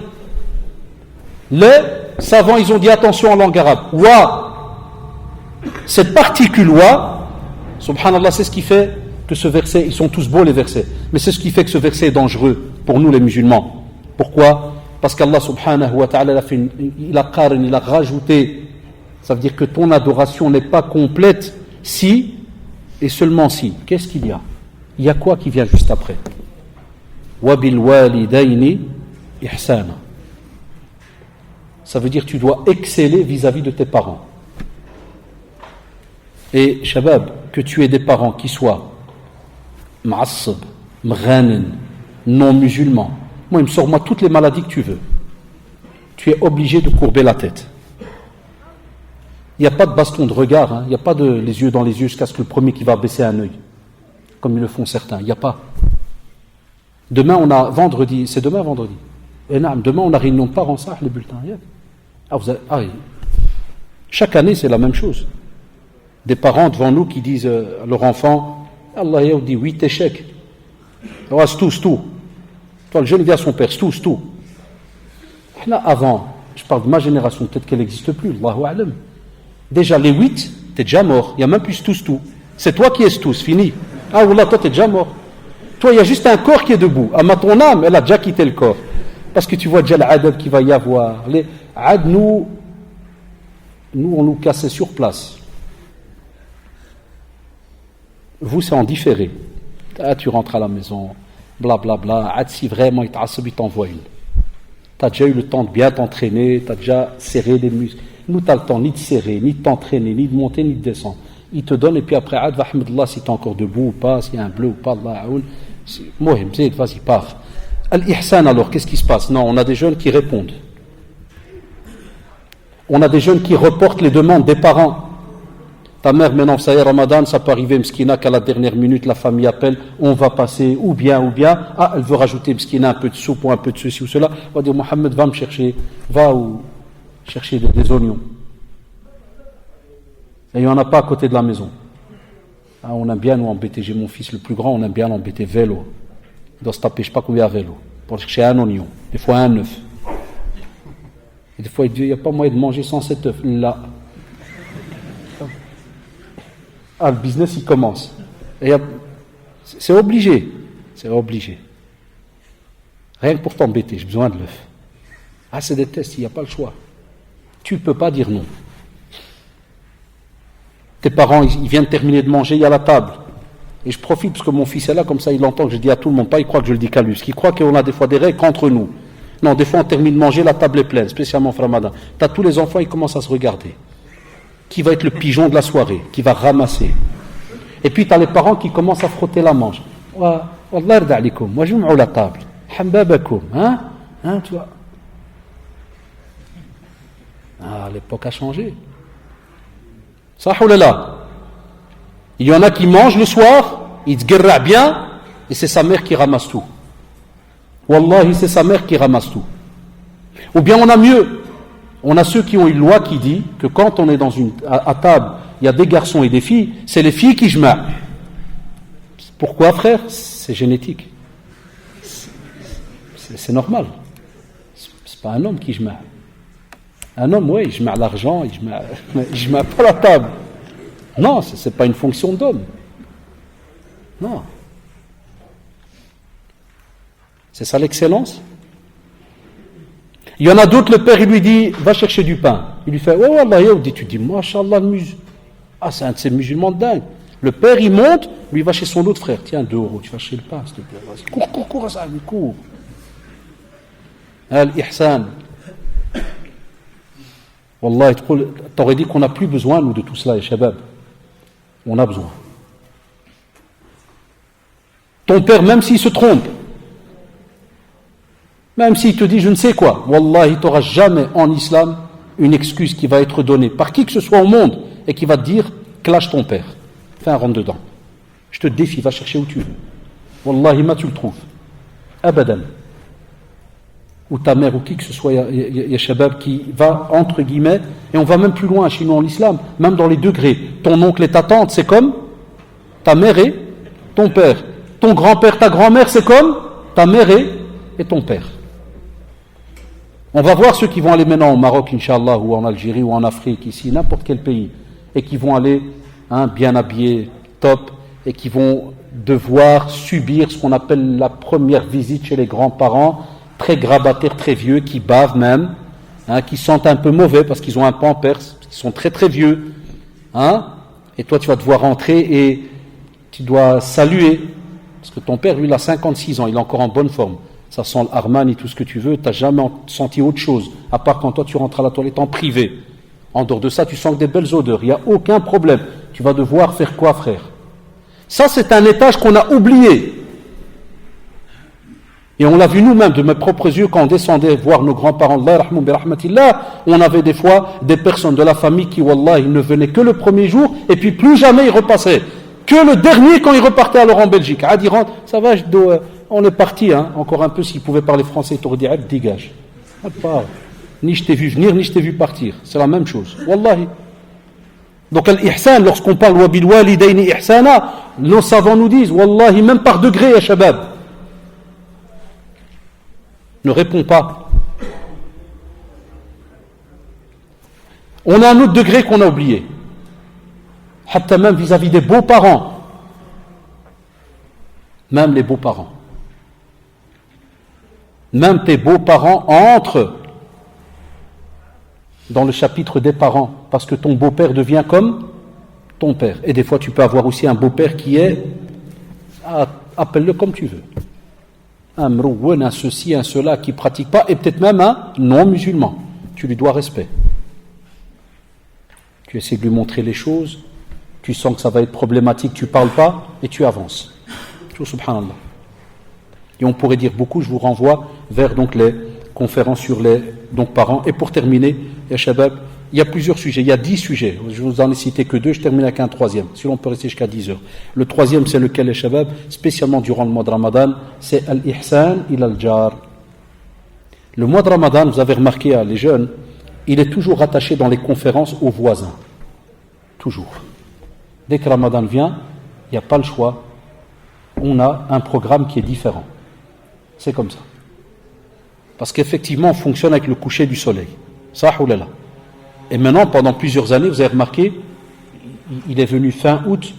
Les savants, ils ont dit attention en langue arabe. Wa, cette particule wa, subhanallah, c'est ce qui fait que ce verset, ils sont tous beaux les versets, mais c'est ce qui fait que ce verset est dangereux pour nous les musulmans. Pourquoi? Parce qu'Allah subhanahu wa ta'ala il a rajouté, ça veut dire que ton adoration n'est pas complète si, et seulement si. Qu'est-ce qu'il y a? Il y a quoi qui vient juste après? وَبِالْوَالِدَيْنِ إِحْسَانًا. Ça veut dire que tu dois exceller vis-à-vis de tes parents. Et shabab, que tu aies des parents qui soient ma'assab, mghanen, non musulman. Moi, il me sort toutes les maladies que tu veux. Tu es obligé de courber la tête. Il n'y a pas de baston de regard, hein. Il n'y a pas de les yeux dans les yeux jusqu'à ce que le premier qui va baisser un œil, comme ils le font certains. Il n'y a pas. Demain, on a vendredi, c'est demain vendredi. Et non, demain, on a réunion de parents, ça, les bulletins. Chaque année, c'est la même chose. Des parents devant nous qui disent à leur enfant, Allah dit 8 échecs. C'est tout. Toi, le jeune vient à son père, c'est tout. Là, avant, je parle de ma génération, peut-être qu'elle n'existe plus, Allahu A'lam. Déjà, les 8, t'es déjà mort. Il n'y a même plus tout. C'est toi qui es tous, fini. Ah, Wallah, toi, t'es déjà mort. Toi, il y a juste un corps qui est debout. Ah, ton âme, elle a déjà quitté le corps. Parce que tu vois déjà l'adab qu'il va y avoir. Les ad, nous, on nous cassait sur place. Vous, c'est en différé. Ah, tu rentres à la maison, blablabla. Ad, si vraiment il t'envoie une. Tu as déjà eu le temps de bien t'entraîner, tu as déjà serré les muscles. Nous, tu as le temps ni de serrer, ni de t'entraîner, ni de monter, ni de descendre. Il te donne, et puis après, Ad, vahmedullah, si tu es encore debout ou pas, s'il y a un bleu ou pas, Allah aoun. Mohim, vas-y, pars. Al-Ihsan, alors, qu'est-ce qui se passe? Non, on a des jeunes qui répondent. On a des jeunes qui reportent les demandes des parents. Ta mère, maintenant, ça y est, Ramadan, ça peut arriver, Mskina, qu'à la dernière minute, la famille appelle, on va passer, ou bien, elle veut rajouter, Mskina, un peu de soupe ou un peu de ceci ou cela. On va dire, Mohamed, va me chercher, chercher des oignons. Et il n'y en a pas à côté de la maison. On aime bien nous embêter. J'ai mon fils le plus grand, on aime bien l'embêter vélo. Il doit se taper, je ne sais pas combien à vélo, pour chercher un oignon, des fois un œuf. Et des fois, il dit, il n'y a pas moyen de manger sans cet œuf. Là. Le business, il commence. C'est obligé. C'est obligé. Rien que pour t'embêter, j'ai besoin de l'œuf. C'est des tests, il n'y a pas le choix. Tu ne peux pas dire non. Tes parents, ils viennent terminer de manger, il y a la table. Et je profite parce que mon fils est là, comme ça il entend que je dis à tout le monde, pas il croit que je le dis qu'à lui, parce qu'il croit qu'on a des fois des règles entre nous. Non, des fois on termine de manger, la table est pleine, spécialement en Ramadan. Tu as tous les enfants, ils commencent à se regarder. Qui va être le pigeon de la soirée, qui va ramasser. Et puis tu as les parents qui commencent à frotter la manche. Wallah yarda alikum, moi je me la table. Hambabakum, tu vois. L'époque a changé. Ça ou là. Il y en a qui mangent le soir, ils se guerrent bien, et c'est sa mère qui ramasse tout. Wallahi, c'est sa mère qui ramasse tout. Ou bien on a mieux. On a ceux qui ont une loi qui dit que quand on est à table, il y a des garçons et des filles, c'est les filles qui jma'ent. Pourquoi, frère? C'est génétique. C'est normal. C'est pas un homme qui jma'a. Un homme, oui, il jma'a l'argent, il jma'a pas la table. Non, c'est pas une fonction d'homme. Non. C'est ça l'excellence? Il y en a d'autres, le père, il lui dit, va chercher du pain. Il lui fait, oh Allah, tu dis, mashallah, le musulman. C'est un de ces musulmans de dingue. Le père, il monte, lui, il va chez son autre frère. Tiens, 2 €, tu vas chez le pain, s'il te plaît. Vas-y, cours, ça, cours. Al-Ihsan. Wallah, t'aurais dit qu'on n'a plus besoin, nous, de tout cela, les shabab. On a besoin. Ton père, même s'il se trompe, même s'il te dit je ne sais quoi, wallah, il t'aura jamais en islam une excuse qui va être donnée par qui que ce soit au monde et qui va te dire clash ton père. Fais un rentre dedans. Je te défie, va chercher où tu veux. Wallahi, ma tu le trouves. Abadan. Ou ta mère ou qui que ce soit, il y a shabab qui va entre guillemets, et on va même plus loin chez nous en islam, même dans les degrés. Ton oncle et ta tante, c'est comme ta mère et ton père. Ton grand-père, ta grand-mère, c'est comme ta mère et ton père. On va voir ceux qui vont aller maintenant au Maroc, Inch'Allah, ou en Algérie, ou en Afrique, ici, n'importe quel pays, et qui vont aller bien habillés, top, et qui vont devoir subir ce qu'on appelle la première visite chez les grands-parents, très grabataires, très vieux, qui bavent même, qui sentent un peu mauvais parce qu'ils ont un pampers, qui sont très très vieux. Et toi, tu vas devoir rentrer et tu dois saluer, parce que ton père, lui, il a 56 ans, il est encore en bonne forme. Ça sent l'Armani, tout ce que tu veux, tu n'as jamais senti autre chose, à part quand toi tu rentres à la toilette en privé. En dehors de ça, tu sens que des belles odeurs, il n'y a aucun problème. Tu vas devoir faire quoi, frère? Ça, c'est un étage qu'on a oublié. Et on l'a vu nous-mêmes de mes propres yeux quand on descendait voir nos grands-parents, on avait des fois des personnes de la famille qui, wallah, ils ne venaient que le premier jour et puis plus jamais ils repassaient. Que le dernier quand ils repartaient alors en Belgique. Adi rentre, ça va, on est parti, hein, encore un peu, s'ils pouvaient parler français, ils t'auraient dit, dégage. Ni je t'ai vu venir, ni je t'ai vu partir. C'est la même chose. Wallahi. Donc, al-ihsan, lorsqu'on parle wa bil walidayni ihsana, nos savants nous disent, wallahi, même par degré, ya shabab. Ne réponds pas. On a un autre degré qu'on a oublié. Hatta même vis-à-vis des beaux-parents. Même les beaux-parents. Même tes beaux-parents entrent dans le chapitre des parents, parce que ton beau-père devient comme ton père. Et des fois, tu peux avoir aussi un beau-père qui est, appelle-le comme tu veux. Un mrouwen, un ceci, un cela, qui ne pratique pas, et peut-être même un non-musulman. Tu lui dois respect. Tu essaies de lui montrer les choses, tu sens que ça va être problématique, tu ne parles pas, et tu avances. Tout subhanallah. Et on pourrait dire beaucoup, je vous renvoie vers donc les conférences sur les parents. Et pour terminer, ya shabab, il y a plusieurs sujets, il y a 10 sujets. Je vous en ai cité que 2, je termine avec un troisième. Sinon on peut rester jusqu'à 10 heures. Le troisième, c'est lequel, ya shabab, spécialement durant le mois de Ramadan, c'est al-ihsan ila al-jar. Le mois de Ramadan, vous avez remarqué, les jeunes, il est toujours rattaché dans les conférences aux voisins. Toujours. Dès que Ramadan vient, il n'y a pas le choix. On a un programme qui est différent. C'est comme ça. Parce qu'effectivement, on fonctionne avec le coucher du soleil. Ça, oulala. Et maintenant, pendant plusieurs années, vous avez remarqué, il est venu fin août,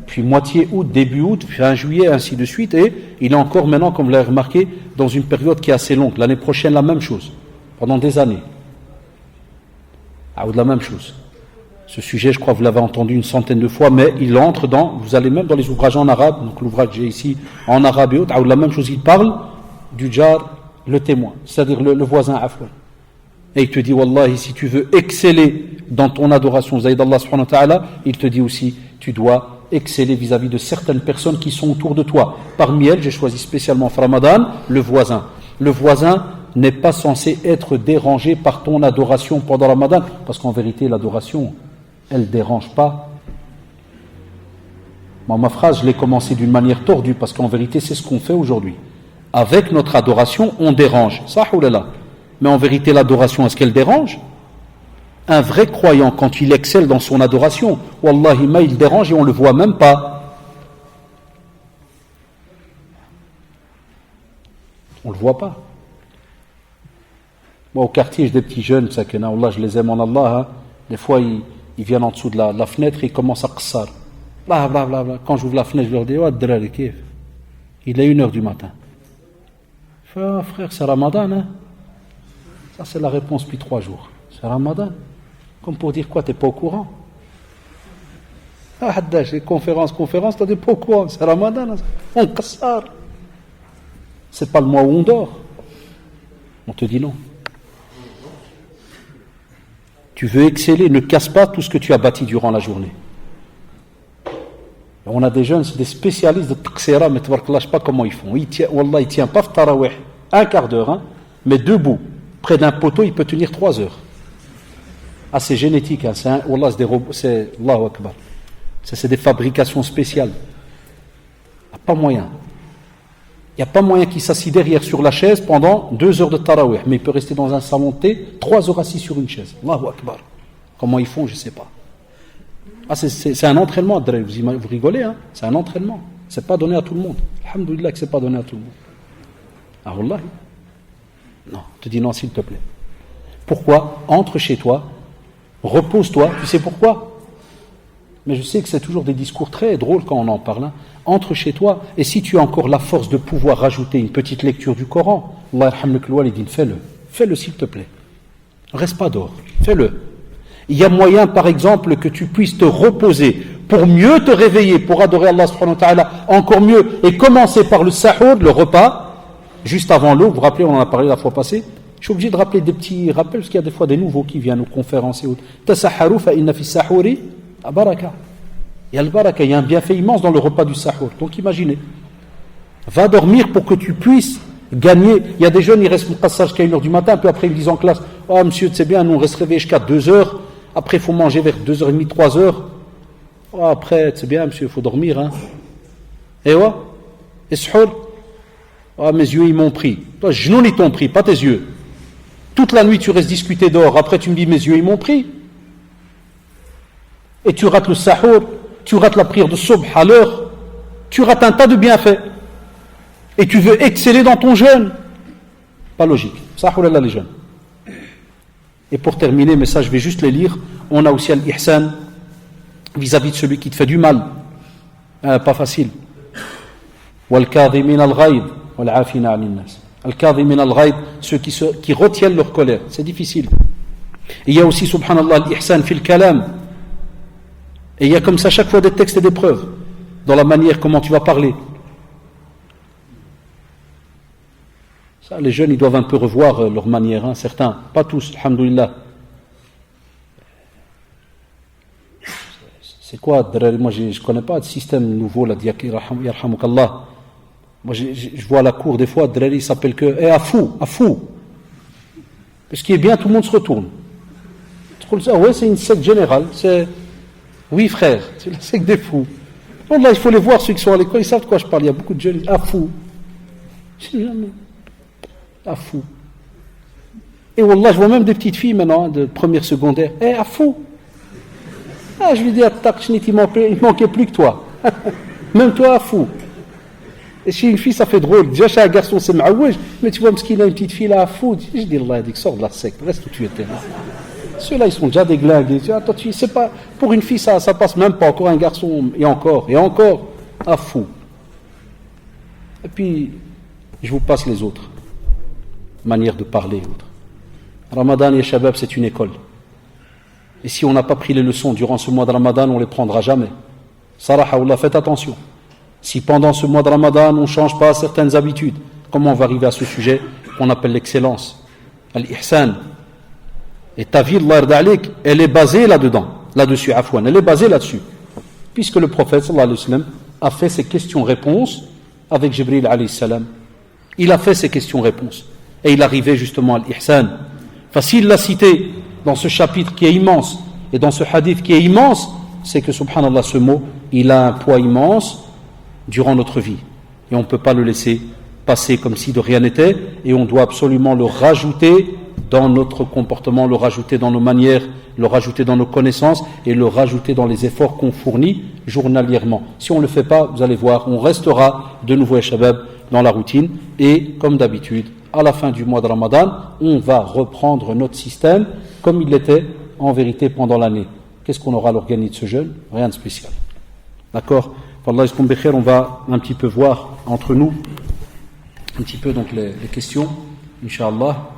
puis moitié août, début août, fin juillet, ainsi de suite, et il est encore maintenant, comme vous l'avez remarqué, dans une période qui est assez longue. L'année prochaine, la même chose. Pendant des années. La même chose. Ce sujet, je crois que vous l'avez entendu une centaine de fois, mais il entre dans, vous allez même dans les ouvrages en arabe, donc l'ouvrage que j'ai ici en arabe et autres, la même chose, il parle du jar, le témoin, c'est-à-dire le voisin afwan. Et il te dit, wallahi, si tu veux exceller dans ton adoration, Zayd Allah subhanahu wa ta'ala, il te dit aussi, tu dois exceller vis-à-vis de certaines personnes qui sont autour de toi. Parmi elles, j'ai choisi spécialement Ramadan, le voisin. Le voisin n'est pas censé être dérangé par ton adoration pendant Ramadan, parce qu'en vérité, l'adoration, elle ne dérange pas. Moi, ma phrase, je l'ai commencée d'une manière tordue, parce qu'en vérité, c'est ce qu'on fait aujourd'hui. Avec notre adoration, on dérange. Ça, oulala. Mais en vérité, l'adoration, est-ce qu'elle dérange? Un vrai croyant, quand il excelle dans son adoration, wallahi ma, il dérange et on ne le voit même pas. On ne le voit pas. Moi, au quartier, j'ai des petits jeunes, Allah, je les aime en Allah. Hein. Des fois, ils viennent en dessous de la fenêtre et ils commencent à qassar. Quand j'ouvre la fenêtre, je leur dis, il est 1h du matin. Frère, c'est Ramadan, hein? Ça, c'est la réponse depuis 3 jours. C'est Ramadan. Comme pour dire quoi, t'es pas au courant? J'ai conférence, t'es pas au courant. C'est Ramadan, on qassar. C'est pas le mois où on dort. On te dit non. Tu veux exceller, ne casse pas tout ce que tu as bâti durant la journée. On a des jeunes, c'est des spécialistes de taqsira, mais je ne sais pas comment ils font. Il tient pas tarawih, 1 quart d'heure, hein, mais debout, près d'un poteau, il peut tenir 3 heures. Ah, c'est génétique, hein, Wallah, c'est des robots, c'est Allahu Akbar. C'est des fabrications spéciales. Il n'y a pas moyen. Il n'y a pas moyen qu'il s'assied derrière sur la chaise pendant 2 heures de tarawih, mais il peut rester dans un salon de thé 3 heures assis sur une chaise. Allahu Akbar. Comment ils font, je ne sais pas. Ah, c'est un entraînement, vous rigolez, hein? C'est un entraînement. C'est pas donné à tout le monde. Alhamdoulilah que c'est pas donné à tout le monde. Ah, Wallah. Non, te dis non, s'il te plaît. Pourquoi? Entre chez toi, repose-toi. Tu sais pourquoi? Mais je sais que c'est toujours des discours très drôles quand on en parle. Hein. Entre chez toi, et si tu as encore la force de pouvoir rajouter une petite lecture du Coran, Allah yarhamlak al-walidin, fais-le. Fais-le s'il te plaît. Reste pas dehors. Fais-le. Il y a moyen, par exemple, que tu puisses te reposer pour mieux te réveiller, pour adorer Allah subhanahu wa ta'ala encore mieux, et commencer par le sahur, le repas, juste avant l'eau. Vous vous rappelez, on en a parlé la fois passée. Je suis obligé de rappeler des petits rappels, parce qu'il y a des fois des nouveaux qui viennent aux conférences et autres. Tasaharu fa inna fi sahuri baraka. Il y a le baraka, il y a un bienfait immense dans le repas du sahur. Donc imaginez. Va dormir pour que tu puisses gagner. Il y a des jeunes, ils restent muqassar jusqu'à 1h du matin, puis après ils me disent en classe, oh monsieur, c'est bien, nous on reste réveillés jusqu'à 2h, après il faut manger vers 2h30, 3h. Oh, après, c'est bien monsieur, il faut dormir. Hein. Et ouais, et suhour. Oh, mes yeux ils m'ont pris. Toi, genoux ils t'ont pris, pas tes yeux. Toute la nuit tu restes discuté dehors, après tu me dis mes yeux ils m'ont pris. Et tu rates le sahour, tu rates la prière de subh à l'heure, tu rates un tas de bienfaits. Et tu veux exceller dans ton jeûne. Pas logique. Sahour Allah les jeûnes. Et pour terminer, mais ça je vais juste les lire, on a aussi al-ihsan vis-à-vis de celui qui te fait du mal. Pas facile. Wal-kadhimin al-ghayd wal-afina 'anil nas. Al-kadhimin al-ghayd, ceux qui retiennent leur colère. C'est difficile. Et il y a aussi, subhanallah, al-ihsan fil kalam. Et il y a comme ça chaque fois des textes et des preuves dans la manière comment tu vas parler. Ça, les jeunes, ils doivent un peu revoir leur manière, hein, certains, pas tous, alhamdoulilah. C'est quoi, moi je ne connais pas de système nouveau, là, yarhamukallah. Moi je vois à la cour des fois, Drari il s'appelle que, afou. Ce qui est bien, tout le monde se retourne. Ouais, c'est une secte générale, c'est. Oui frère, c'est la secte des fous. Bon, là, il faut les voir, ceux qui sont à l'école, ils savent de quoi je parle. Il y a beaucoup de jeunes, fou. Je dis jamais. Fou. Et wallah, je vois même des petites filles maintenant, de première, secondaire. Fou. Je lui dis, il manquait plus que toi. Même toi, fou. Et chez une fille, ça fait drôle. Déjà, chez un garçon, c'est maouj. Mais tu vois, parce qu'il a une petite fille là, fou. Je dis, Allah, sors de la secte, reste où tu étais. Ceux-là, ils sont déjà déglingués. Attends, c'est pas, pour une fille, ça passe même pas. Encore un garçon, et encore, fou. Et puis, je vous passe les autres. Manière de parler. Ramadan et Shabab, c'est une école. Et si on n'a pas pris les leçons durant ce mois de Ramadan, on ne les prendra jamais. Saraha, Allah, faites attention. Si pendant ce mois de Ramadan, on ne change pas certaines habitudes, comment on va arriver à ce sujet qu'on appelle l'excellence, al-ihsan. Et ta vie, elle est basée là-dessus, afwan, elle est basée là-dessus. Puisque le prophète, sallallahu alayhi wa sallam, a fait ses questions-réponses avec Jibril alayhi salam. Il a fait ses questions-réponses. Et il arrivait justement à l'ihsan. S'il l'a cité dans ce chapitre qui est immense, et dans ce hadith qui est immense, c'est que, subhanallah, ce mot, il a un poids immense durant notre vie. Et on ne peut pas le laisser passer comme si de rien n'était, et on doit absolument le rajouter dans notre comportement, le rajouter dans nos manières, le rajouter dans nos connaissances, et le rajouter dans les efforts qu'on fournit journalièrement. Si on ne le fait pas, vous allez voir, on restera de nouveau, Shabab, dans la routine, et comme d'habitude, à la fin du mois de Ramadan, on va reprendre notre système comme il l'était en vérité pendant l'année. Qu'est-ce qu'on aura à l'organiser de ce jeûne? Rien de spécial. D'accord? On va un petit peu voir entre nous, un petit peu donc les questions, Inch'Allah.